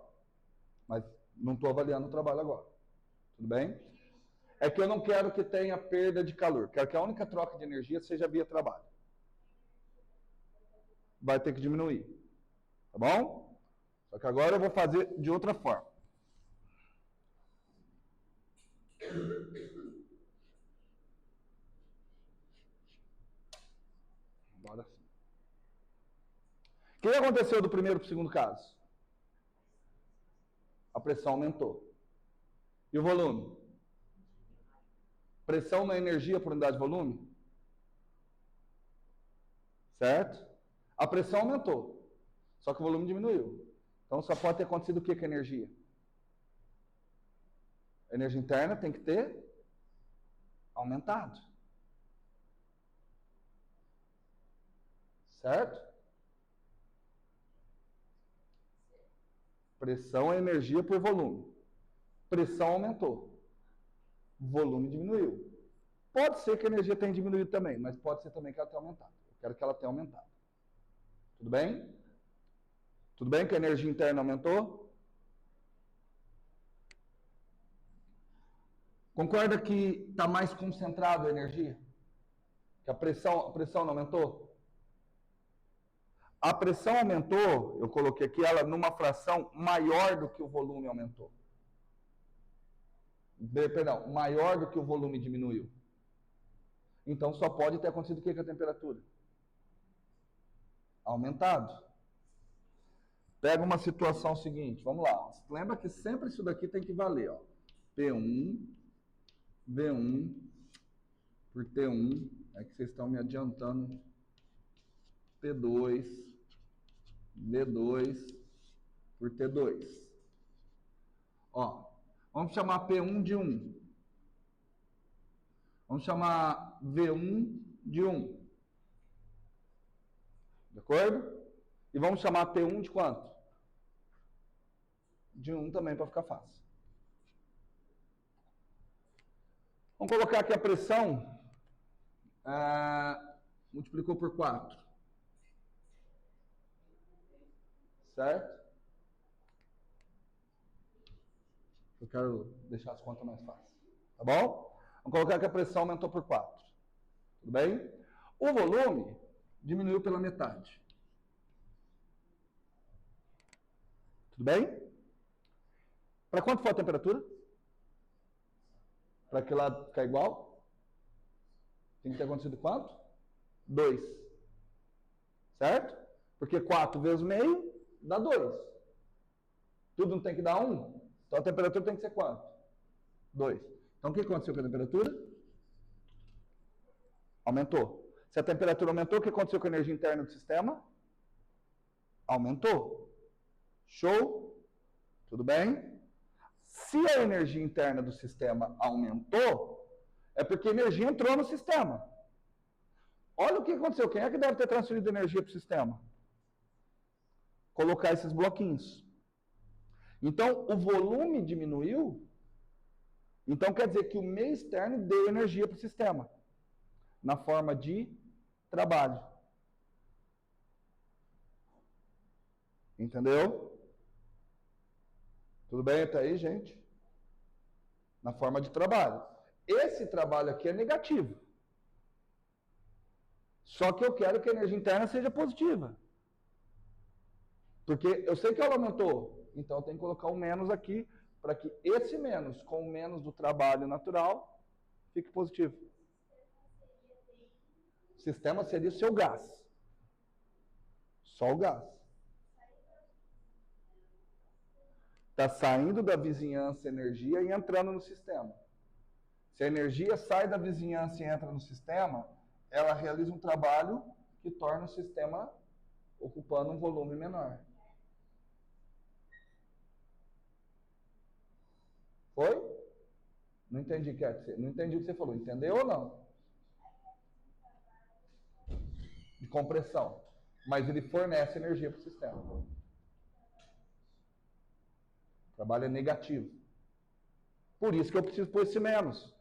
Mas não estou avaliando o trabalho agora. Tudo bem? É que eu não quero que tenha perda de calor. Quero que a única troca de energia seja via trabalho. Vai ter que diminuir. Tá bom? Só que agora eu vou fazer de outra forma. Agora sim. O que aconteceu do primeiro para o segundo caso? A pressão aumentou. E o volume? Pressão na energia por unidade de volume? Certo? A pressão aumentou. Só que o volume diminuiu. Então só pode ter acontecido o que com a energia? A energia interna tem que ter aumentado. Certo? Pressão é energia por volume. Pressão aumentou. Volume diminuiu. Pode ser que a energia tenha diminuído também, mas pode ser também que ela tenha aumentado. Eu quero que ela tenha aumentado. Tudo bem? Tudo bem que a energia interna aumentou? Concorda que está mais concentrada a energia? Que a pressão não aumentou? A pressão aumentou, eu coloquei aqui ela numa fração maior do que o volume aumentou. Perdão, maior do que o volume diminuiu. Então só pode ter acontecido o que com a temperatura? Aumentado. Pega uma situação seguinte, vamos lá. Lembra que sempre isso daqui tem que valer, ó. P1, V1 por T1, é que vocês estão me adiantando. P2, V2 por T2. Ó, vamos chamar P1 de 1. Vamos chamar V1 de 1. De acordo? E vamos chamar T1 de quanto? De 1 também, para ficar fácil. Vamos colocar aqui a pressão. Multiplicou por 4. Certo? Eu quero deixar as contas mais fáceis. Tá bom? Vamos colocar que a pressão aumentou por 4. Tudo bem? O volume diminuiu pela metade. Tudo bem? Para quanto foi a temperatura? Para aquele lado ficar igual? Tem que ter acontecido quanto? 2. Certo? Porque 4 vezes meio dá 2. Tudo não tem que dar 1? Então a temperatura tem que ser quanto? 2. Então o que aconteceu com a temperatura? Aumentou. Se a temperatura aumentou, o que aconteceu com a energia interna do sistema? Aumentou. Show? Tudo bem? Se a energia interna do sistema aumentou, é porque a energia entrou no sistema. Olha o que aconteceu. Quem é que deve ter transferido energia para o sistema? Colocar esses bloquinhos. Então, o volume diminuiu. Então, quer dizer que o meio externo deu energia para o sistema. Na forma de trabalho. Entendeu? Tudo bem até aí, gente? Na forma de trabalho. Esse trabalho aqui é negativo. Só que eu quero que a energia interna seja positiva. Porque eu sei que ela aumentou. Então eu tenho que colocar o menos aqui para que esse menos, com o menos do trabalho natural, fique positivo. O sistema seria o seu gás. Só o gás. Está saindo da vizinhança energia e entrando no sistema. Se a energia sai da vizinhança e entra no sistema, ela realiza um trabalho que torna o sistema ocupando um volume menor. Foi? Não entendi, Cat. Não entendi o que você falou. Entendeu ou não? De compressão. Mas ele fornece energia para o sistema. O trabalho é negativo. Por isso que eu preciso pôr esse menos.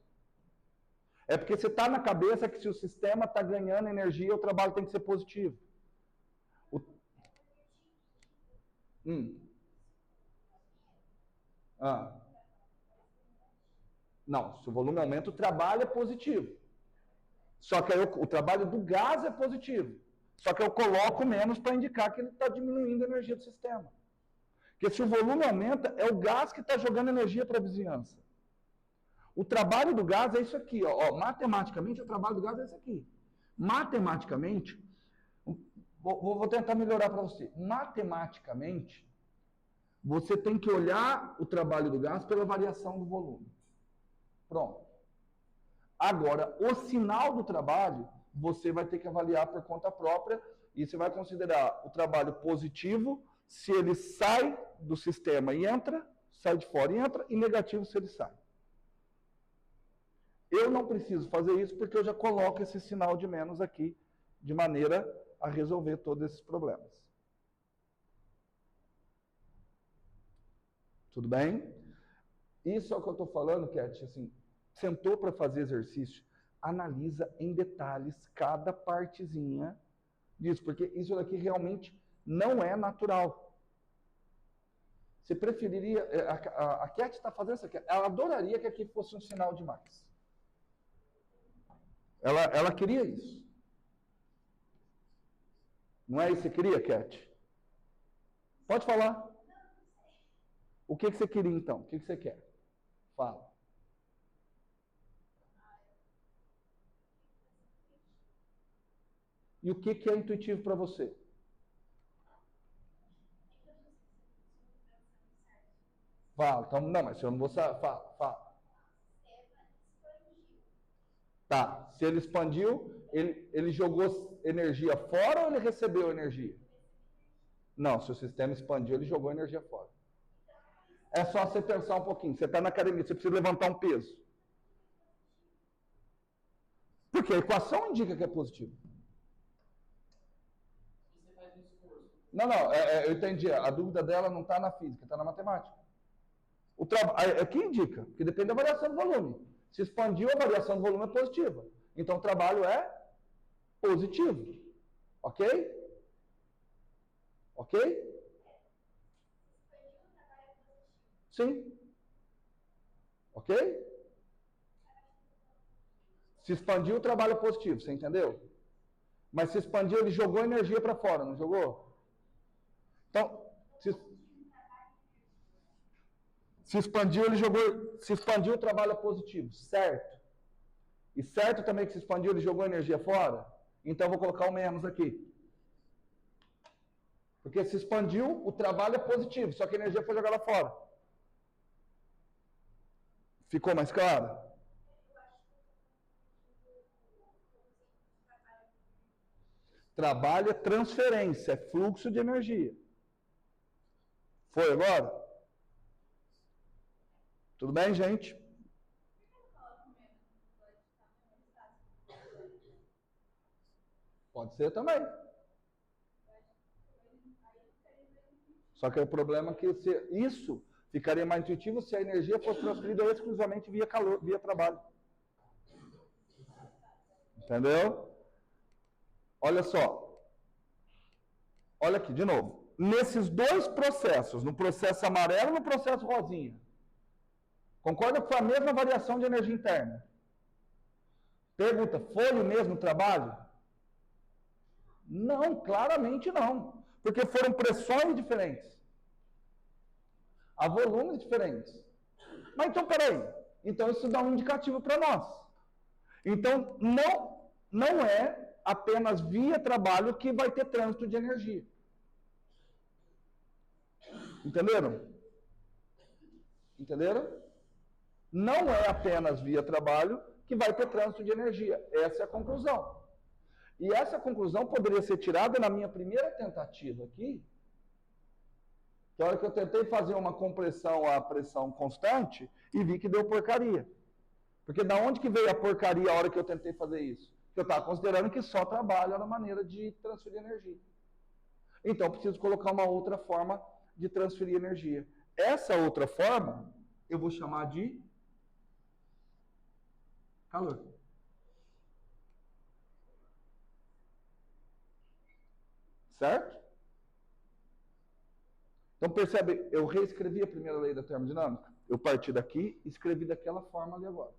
É porque você está na cabeça que se o sistema está ganhando energia, o trabalho tem que ser positivo. O... Não, se o volume aumenta, o trabalho é positivo. Só que aí o trabalho do gás é positivo. Só que eu coloco menos para indicar que ele está diminuindo a energia do sistema. Porque se o volume aumenta, é o gás que está jogando energia para a vizinhança. O trabalho do gás é isso aqui. Ó. Matematicamente, o trabalho do gás é isso aqui. Matematicamente, vou tentar melhorar para você. Matematicamente, você tem que olhar o trabalho do gás pela variação do volume. Pronto. Agora, o sinal do trabalho, você vai ter que avaliar por conta própria e você vai considerar o trabalho positivo se ele sai do sistema e entra, sai de fora e entra, e negativo se ele sai. Eu não preciso fazer isso porque eu já coloco esse sinal de menos aqui, de maneira a resolver todos esses problemas. Tudo bem? Isso é o que eu estou falando, Cat, assim, sentou para fazer exercício, analisa em detalhes cada partezinha disso, porque isso daqui realmente não é natural. Você preferiria... A Cat está fazendo isso aqui, ela adoraria que aqui fosse um sinal de mais. Ela queria isso. Não é isso que você queria, Cat? Pode falar. O que você queria, então? O que você quer? Fala. E o que é intuitivo para você? Fala. Então, não, mas se eu não vou saber, fala. Tá. Se ele expandiu, ele jogou energia fora ou ele recebeu energia? Não, se o sistema expandiu, ele jogou energia fora. É só você pensar um pouquinho. Você está na academia, você precisa levantar um peso. Porque a equação indica que é positivo. Você faz um esforço. Não, eu entendi. A dúvida dela não está na física, está na matemática. Aqui indica, porque depende da variação do volume. Se expandiu, a variação do volume é positiva. Então o trabalho é positivo. Ok? Ok? Sim. Ok? Se expandiu, o trabalho é positivo, você entendeu? Mas se expandiu, ele jogou energia para fora, não jogou? Então, se expandiu, se expandiu, o trabalho é positivo, certo? E certo também que se expandiu, ele jogou energia fora? Então eu vou colocar o menos aqui. Porque se expandiu, o trabalho é positivo, só que a energia foi jogada fora. Ficou mais claro? Trabalho é transferência, é fluxo de energia. Foi agora? Tudo bem, gente? Pode ser também. Só que o problema é que isso ficaria mais intuitivo se a energia fosse transferida exclusivamente via calor, via trabalho. Entendeu? Olha só. Olha aqui, de novo. Nesses dois processos, no processo amarelo e no processo rosinha, concorda que foi a mesma variação de energia interna? Pergunta, foi o mesmo trabalho? Não, claramente não. Porque foram pressões diferentes. A volumes diferentes. Mas então, peraí. Então isso dá um indicativo para nós. Então, não é apenas via trabalho que vai ter trânsito de energia. Entenderam? Entenderam? Não é apenas via trabalho que vai ter trânsito de energia. Essa é a conclusão. E essa conclusão poderia ser tirada na minha primeira tentativa aqui, que a hora que eu tentei fazer uma compressão a pressão constante e vi que deu porcaria. Porque da onde que veio a porcaria a hora que eu tentei fazer isso? Eu estava considerando que só trabalho era a maneira de transferir energia. Então, eu preciso colocar uma outra forma de transferir energia. Essa outra forma, eu vou chamar de calor. Certo? Então, percebe, eu reescrevi a primeira lei da termodinâmica. Eu parti daqui e escrevi daquela forma ali agora.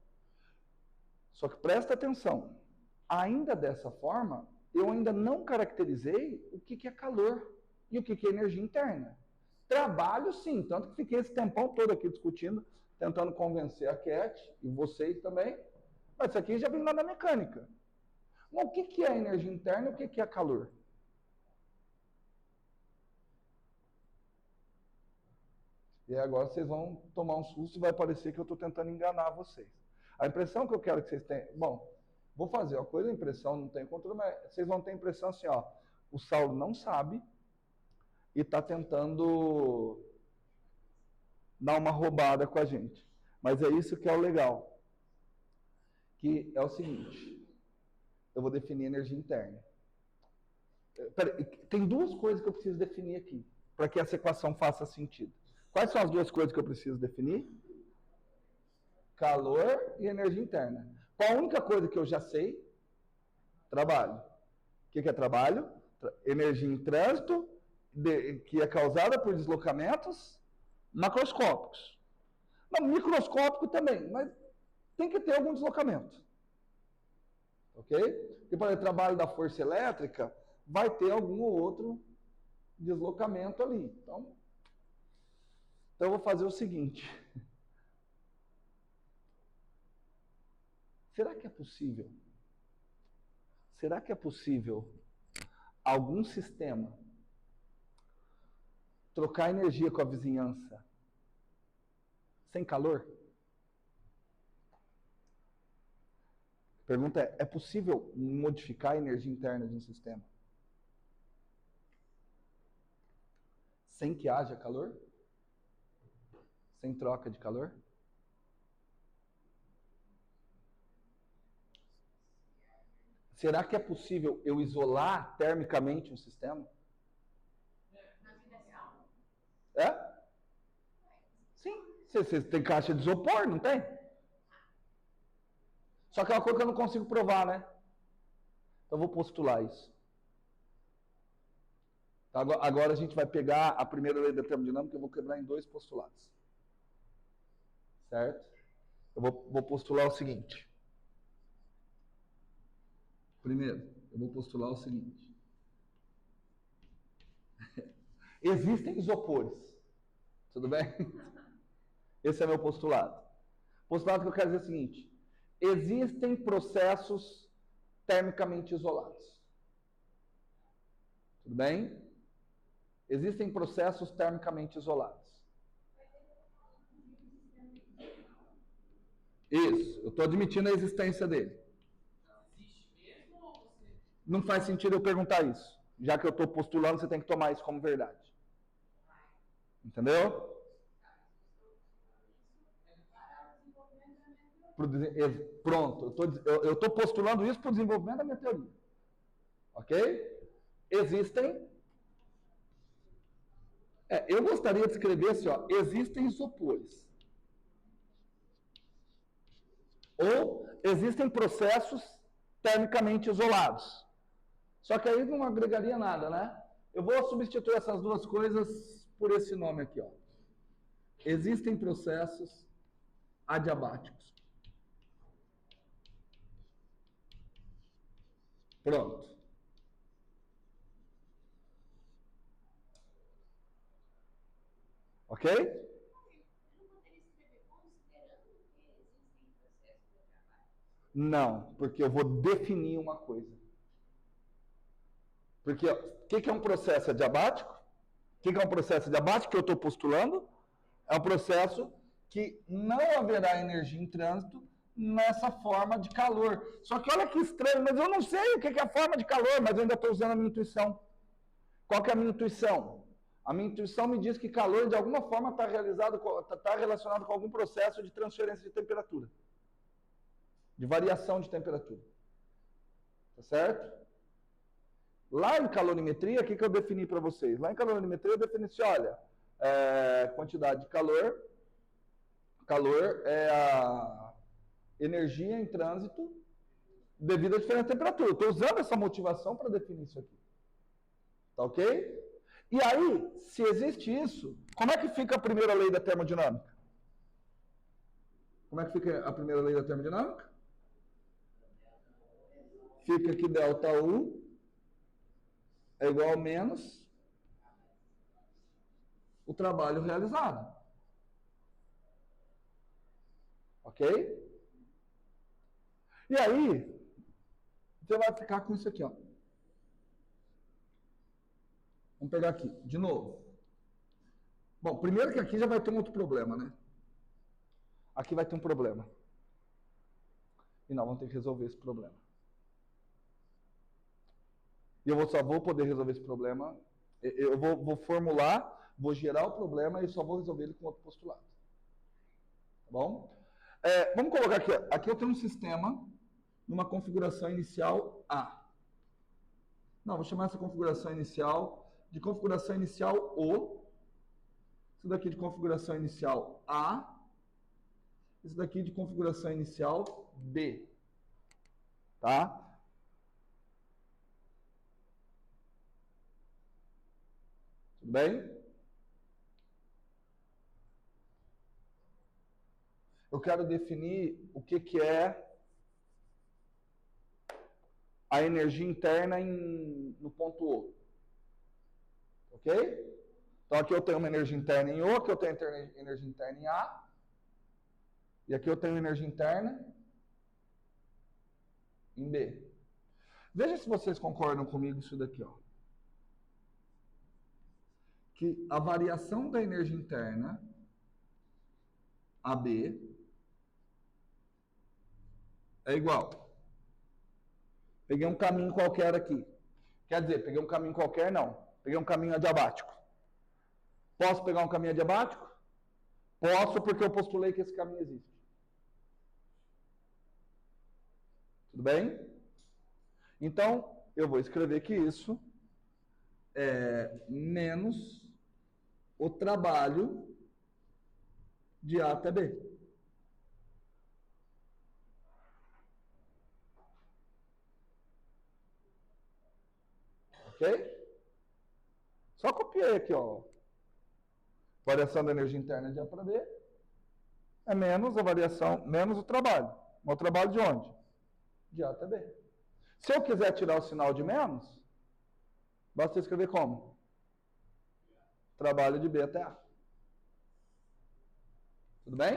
Só que presta atenção. Ainda dessa forma, eu ainda não caracterizei o que é calor e o que é energia interna. Trabalho, sim, tanto que fiquei esse tempão todo aqui discutindo, tentando convencer a Cat e vocês também, mas isso aqui já vem lá da mecânica. Mas o que é energia interna e o que é calor? E agora vocês vão tomar um susto e vai parecer que eu estou tentando enganar vocês. A impressão que eu quero que vocês tenham... Bom, vou fazer uma coisa, a impressão não tem controle, mas vocês vão ter a impressão assim, ó, o Saulo não sabe e está tentando dar uma roubada com a gente. Mas é isso que é o legal. Que é o seguinte, eu vou definir energia interna. Peraí, tem duas coisas que eu preciso definir aqui, para que essa equação faça sentido. Quais são as duas coisas que eu preciso definir? Calor e energia interna. Qual a única coisa que eu já sei? Trabalho. O que é trabalho? Energia em trânsito, que é causada por deslocamentos macroscópicos. Não, microscópico também, mas tem que ter algum deslocamento. Ok? Porque para o trabalho da força elétrica, vai ter algum outro deslocamento ali. Então eu vou fazer o seguinte. Será que é possível? Será que é possível algum sistema trocar energia com a vizinhança sem calor? A pergunta é possível modificar a energia interna de um sistema sem que haja calor? Sem troca de calor? Será que é possível eu isolar termicamente um sistema? É? Sim. Você tem caixa de isopor, não tem? Só que é uma coisa que eu não consigo provar, né? Então eu vou postular isso. Agora a gente vai pegar a primeira lei da termodinâmica e eu vou quebrar em dois postulados. Certo? Eu vou postular o seguinte. Primeiro, eu vou postular o seguinte. Existem isopores. Tudo bem? Esse é meu postulado. O postulado que eu quero dizer é o seguinte. Existem processos termicamente isolados. Tudo bem? Existem processos termicamente isolados. Isso, eu estou admitindo a existência dele. Não faz sentido eu perguntar isso. Já que eu estou postulando, você tem que tomar isso como verdade. Entendeu? Pronto, eu estou postulando isso para o desenvolvimento da minha teoria. Ok? Existem... eu gostaria de escrever assim, ó, existem isopores. Ou existem processos termicamente isolados. Só que aí não agregaria nada, né? Eu vou substituir essas duas coisas por esse nome aqui, ó. Existem processos adiabáticos. Pronto. Ok? Não, porque eu vou definir uma coisa. Porque o que é um processo adiabático? O que é um processo adiabático que eu estou postulando? É um processo que não haverá energia em trânsito nessa forma de calor. Só que olha que estranho, mas eu não sei o que é a forma de calor, mas eu ainda estou usando a minha intuição. Qual que é a minha intuição? A minha intuição me diz que calor, de alguma forma, está relacionado com algum processo de transferência de temperatura. De variação de temperatura. Tá certo? Lá em calorimetria, o que eu defini para vocês? Lá em calorimetria eu defini assim, olha, quantidade de calor. Calor é a energia em trânsito devido à diferença de temperatura. Estou usando essa motivação para definir isso aqui. Tá ok? E aí, se existe isso, como é que fica a primeira lei da termodinâmica? Como é que fica a primeira lei da termodinâmica? Fica que ΔU é igual a menos o trabalho realizado. Ok? E aí, você vai ficar com isso aqui, ó. Vamos pegar aqui, de novo. Bom, primeiro que aqui já vai ter um outro problema, né? Aqui vai ter um problema. E nós vamos ter que resolver esse problema. E eu só vou poder resolver esse problema. Eu vou formular, vou gerar o problema e só vou resolver ele com outro postulado. Tá bom? Vamos colocar aqui, ó. Aqui eu tenho um sistema numa configuração inicial A. Não, vou chamar essa configuração inicial de configuração inicial O. Isso daqui de configuração inicial A. Isso daqui de configuração inicial B. Tá? Tudo bem? Eu quero definir o que é a energia interna no ponto O. Ok? Então aqui eu tenho uma energia interna em O, aqui eu tenho energia interna em A. E aqui eu tenho energia interna em B. Veja se vocês concordam comigo isso daqui, ó. Que a variação da energia interna AB é igual. Peguei um caminho qualquer aqui. Quer dizer, peguei um caminho qualquer, não. Peguei um caminho adiabático. Posso pegar um caminho adiabático? Posso, porque eu postulei que esse caminho existe. Tudo bem? Então, eu vou escrever que isso é menos o trabalho de A até B. Ok? Só copiei aqui, ó. Variação da energia interna de A para B é menos a variação, menos o trabalho. O trabalho de onde? De A até B. Se eu quiser tirar o sinal de menos, basta escrever como? Trabalho de B até A. Tudo bem?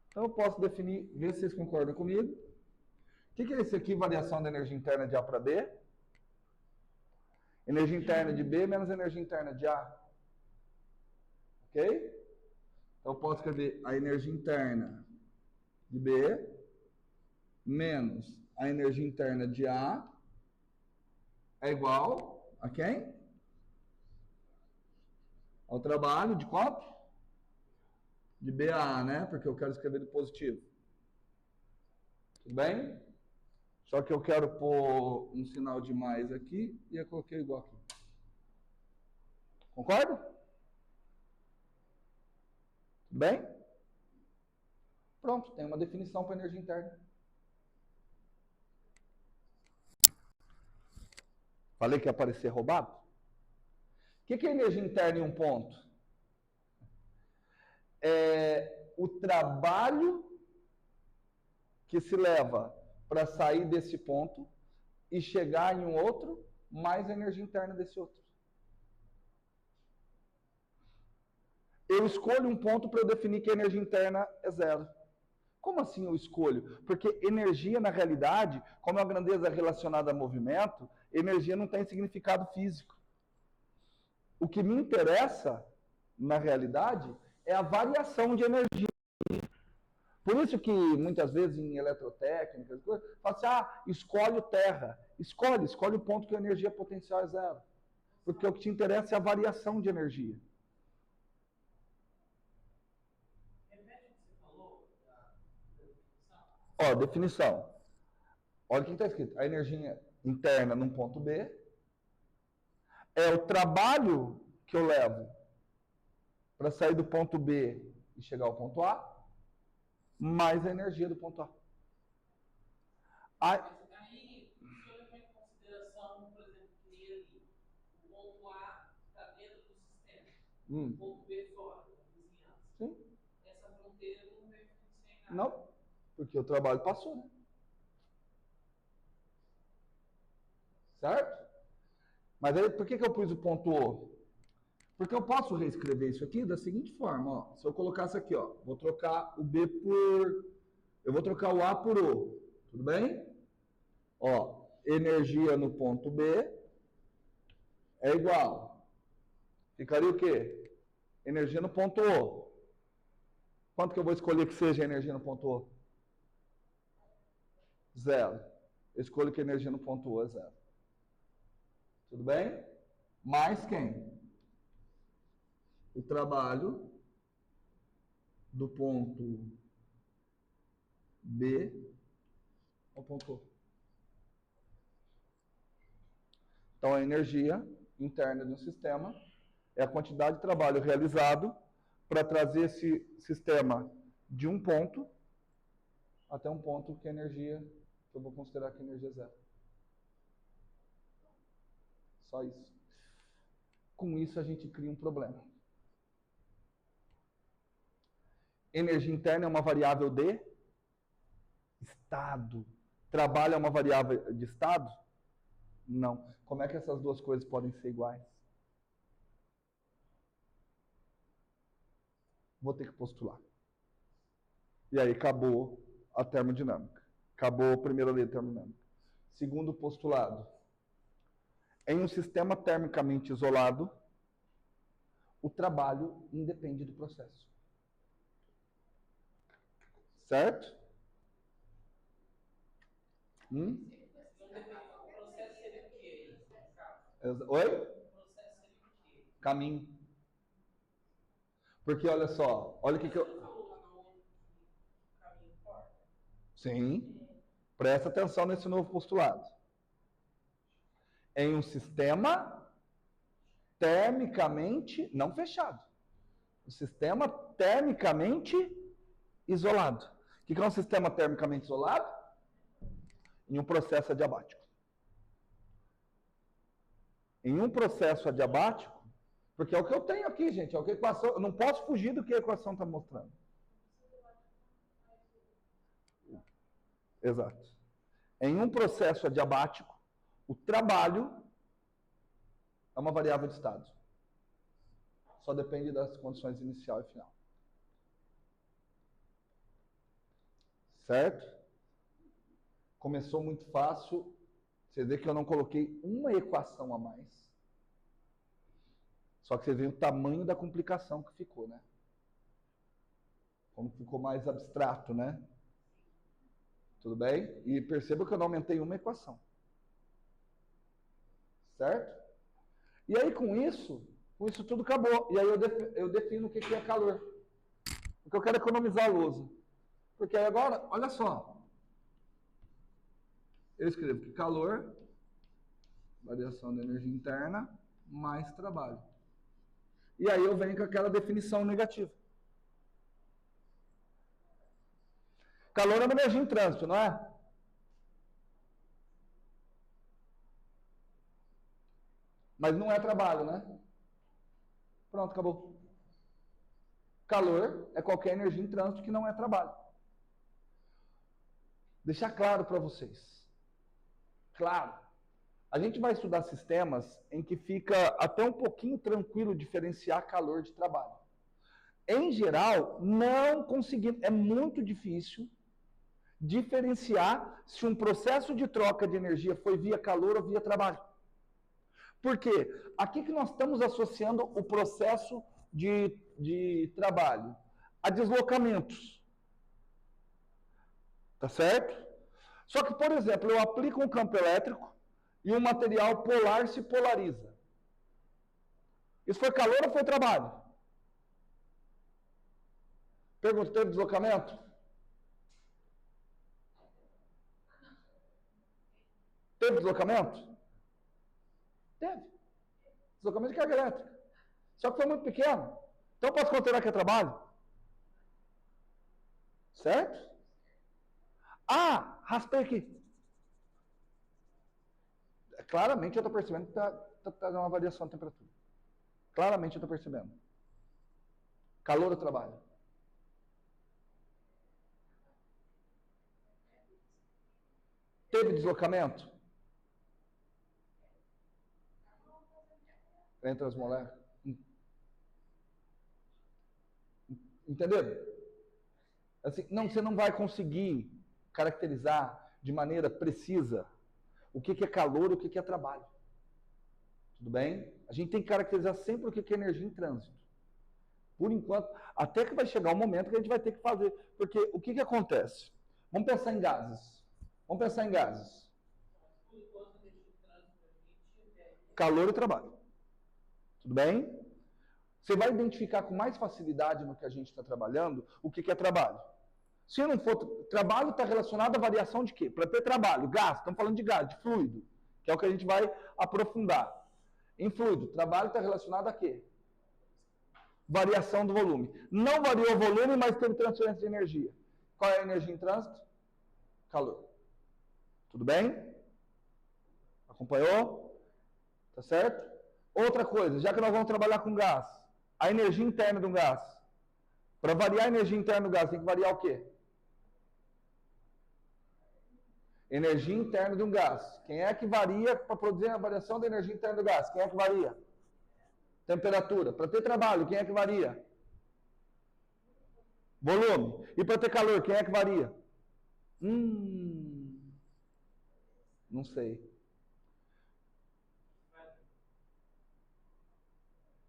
Então eu posso definir, ver se vocês concordam comigo. O que é esse aqui, variação da energia interna de A para B? Energia interna de B menos energia interna de A. Ok? Então eu posso escrever a energia interna de B menos a energia interna de A é igual a quem? Ao trabalho de quanto? De B a A, né? Porque eu quero escrever do positivo. Tudo bem? Só que eu quero pôr um sinal de mais aqui e eu coloquei igual aqui. Concorda? Tudo bem? Pronto, tem uma definição para energia interna. Falei que ia aparecer roubado? O que é energia interna em um ponto? É o trabalho que se leva para sair desse ponto e chegar em um outro, mais a energia interna desse outro. Eu escolho um ponto para eu definir que a energia interna é zero. Como assim eu escolho? Porque energia, na realidade, como é uma grandeza relacionada a movimento, energia não tem significado físico. O que me interessa, na realidade, é a variação de energia. Por isso que muitas vezes em eletrotécnica, fala assim, escolhe o terra. Escolhe o ponto que a energia potencial é zero. Porque o que te interessa é a variação de energia. Repete o que você falou da definição. Ó, definição. Olha o que está escrito. A energia interna num ponto B é o trabalho que eu levo para sair do ponto B e chegar ao ponto A, mais a energia do ponto A. Mas aí, o senhor levou em consideração, por exemplo, que ali, o ponto A está dentro do sistema, o ponto B fora, da vizinhança. Sim. Essa fronteira não vai influenciar em nada. Não, porque o trabalho passou, né? Certo? Mas aí, por que eu pus o ponto O? Porque eu posso reescrever isso aqui da seguinte forma, ó. Se eu colocasse aqui, ó, vou trocar o B por... Eu vou trocar o A por O. Tudo bem? Ó, energia no ponto B é igual. Ficaria o quê? Energia no ponto O. Quanto que eu vou escolher que seja a energia no ponto O? Zero. Eu escolho que a energia no ponto O é zero. Tudo bem? Mais quem? O trabalho do ponto B ao ponto O. Então, a energia interna de um sistema é a quantidade de trabalho realizado para trazer esse sistema de um ponto até um ponto que a energia, que eu vou considerar que a energia é zero. Só isso. Com isso, a gente cria um problema. Energia interna é uma variável de estado. Trabalho é uma variável de estado? Não. Como é que essas duas coisas podem ser iguais? Vou ter que postular. E aí acabou a termodinâmica. Acabou a primeira lei da termodinâmica. Segundo postulado. Em um sistema termicamente isolado, o trabalho independe do processo. Certo? Não depende, o processo seria o quê? Oi? O processo seria o quê? Caminho. Porque olha só, olha o que eu... Você falou no caminho fora. Sim. Presta atenção nesse novo postulado. Em um sistema termicamente não fechado. Um sistema termicamente isolado. O que é um sistema termicamente isolado? Em um processo adiabático. Em um processo adiabático, porque é o que eu tenho aqui, gente, é o que a equação, eu não posso fugir do que a equação está mostrando. Exato. Em um processo adiabático, o trabalho é uma variável de estado. Só depende das condições inicial e final. Certo? Começou muito fácil. Você vê que eu não coloquei uma equação a mais. Só que você vê o tamanho da complicação que ficou, né? Como ficou mais abstrato, né? Tudo bem? E perceba que eu não aumentei uma equação. Certo? E aí, com isso tudo acabou. E aí eu defino o que é calor. Porque eu quero economizar a lousa. Porque aí agora, olha só. Eu escrevo que calor, variação da energia interna, mais trabalho. E aí eu venho com aquela definição negativa. Calor é uma energia em trânsito, não é? Mas não é trabalho, né? Pronto, acabou. Calor é qualquer energia em trânsito que não é trabalho. Deixar claro para vocês. Claro. A gente vai estudar sistemas em que fica até um pouquinho tranquilo diferenciar calor de trabalho. Em geral, não conseguimos. É muito difícil diferenciar se um processo de troca de energia foi via calor ou via trabalho. Por quê? Aqui que nós estamos associando o processo de trabalho? A deslocamentos. Tá certo? Só que, por exemplo, eu aplico um campo elétrico e o material polar se polariza. Isso foi calor ou foi trabalho? Pergunta, teve deslocamento? Teve deslocamento? Teve. Deslocamento de carga elétrica. Só que foi muito pequeno. Então, posso considerar que é trabalho? Certo? Ah, raspei aqui. Claramente eu estou percebendo que está dando uma variação de temperatura. Claramente eu estou percebendo. Calor do trabalho. Teve deslocamento? Entre as moléculas. Entenderam? Assim, não, você não vai conseguir caracterizar de maneira precisa o que é calor e o que é trabalho. Tudo bem? A gente tem que caracterizar sempre o que é energia em trânsito. Por enquanto, até que vai chegar um momento que a gente vai ter que fazer. Porque o que acontece? Vamos pensar em gases. Vamos pensar em gases. Calor e trabalho. Tudo bem? Você vai identificar com mais facilidade no que a gente está trabalhando o que é trabalho. Se não for trabalho, está relacionado à variação de quê? Para ter trabalho, gás, estamos falando de gás, de fluido, que é o que a gente vai aprofundar. Em fluido, trabalho está relacionado a quê? Variação do volume. Não variou o volume, mas teve transferência de energia. Qual é a energia em trânsito? Calor. Tudo bem? Acompanhou? Tá certo? Outra coisa, já que nós vamos trabalhar com gás, a energia interna do gás. Para variar a energia interna do gás, tem que variar o quê? Energia interna de um gás. Quem é que varia para produzir a variação da energia interna do gás? Quem é que varia? Temperatura. Para ter trabalho, quem é que varia? Volume. E para ter calor, quem é que varia? Não sei.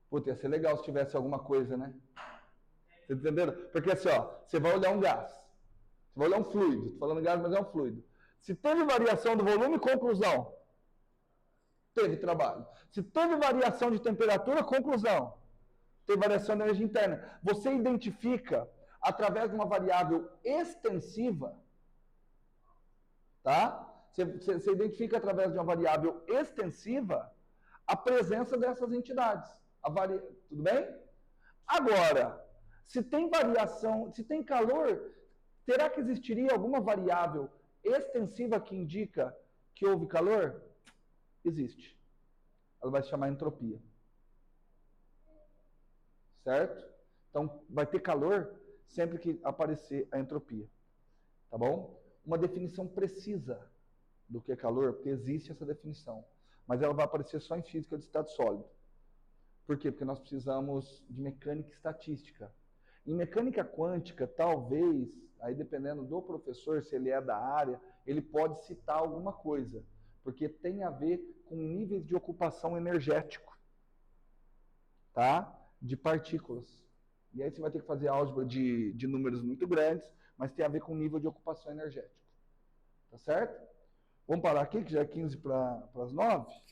Puta, ia ser legal se tivesse alguma coisa, né? Vocês entenderam? Porque assim, ó, você vai olhar um gás. Você vai olhar um fluido. Estou falando gás, mas é um fluido. Se teve variação do volume, conclusão. Teve trabalho. Se teve variação de temperatura, conclusão. Teve variação da energia interna. Você identifica, através de uma variável extensiva, tá? Você identifica, através de uma variável extensiva, a presença dessas entidades. Tudo bem? Agora, se tem variação, se tem calor, será que existiria alguma variável extensiva que indica que houve calor? Existe. Ela vai se chamar entropia. Certo? Então, vai ter calor sempre que aparecer a entropia. Tá bom? Uma definição precisa do que é calor, porque existe essa definição. Mas ela vai aparecer só em física de estado sólido. Por quê? Porque nós precisamos de mecânica estatística. Em mecânica quântica, talvez, aí dependendo do professor, se ele é da área, ele pode citar alguma coisa, porque tem a ver com níveis de ocupação energético, tá? De partículas. E aí você vai ter que fazer álgebra de números muito grandes, mas tem a ver com nível de ocupação energético. Tá certo? Vamos parar aqui, que já é 15 para as 9.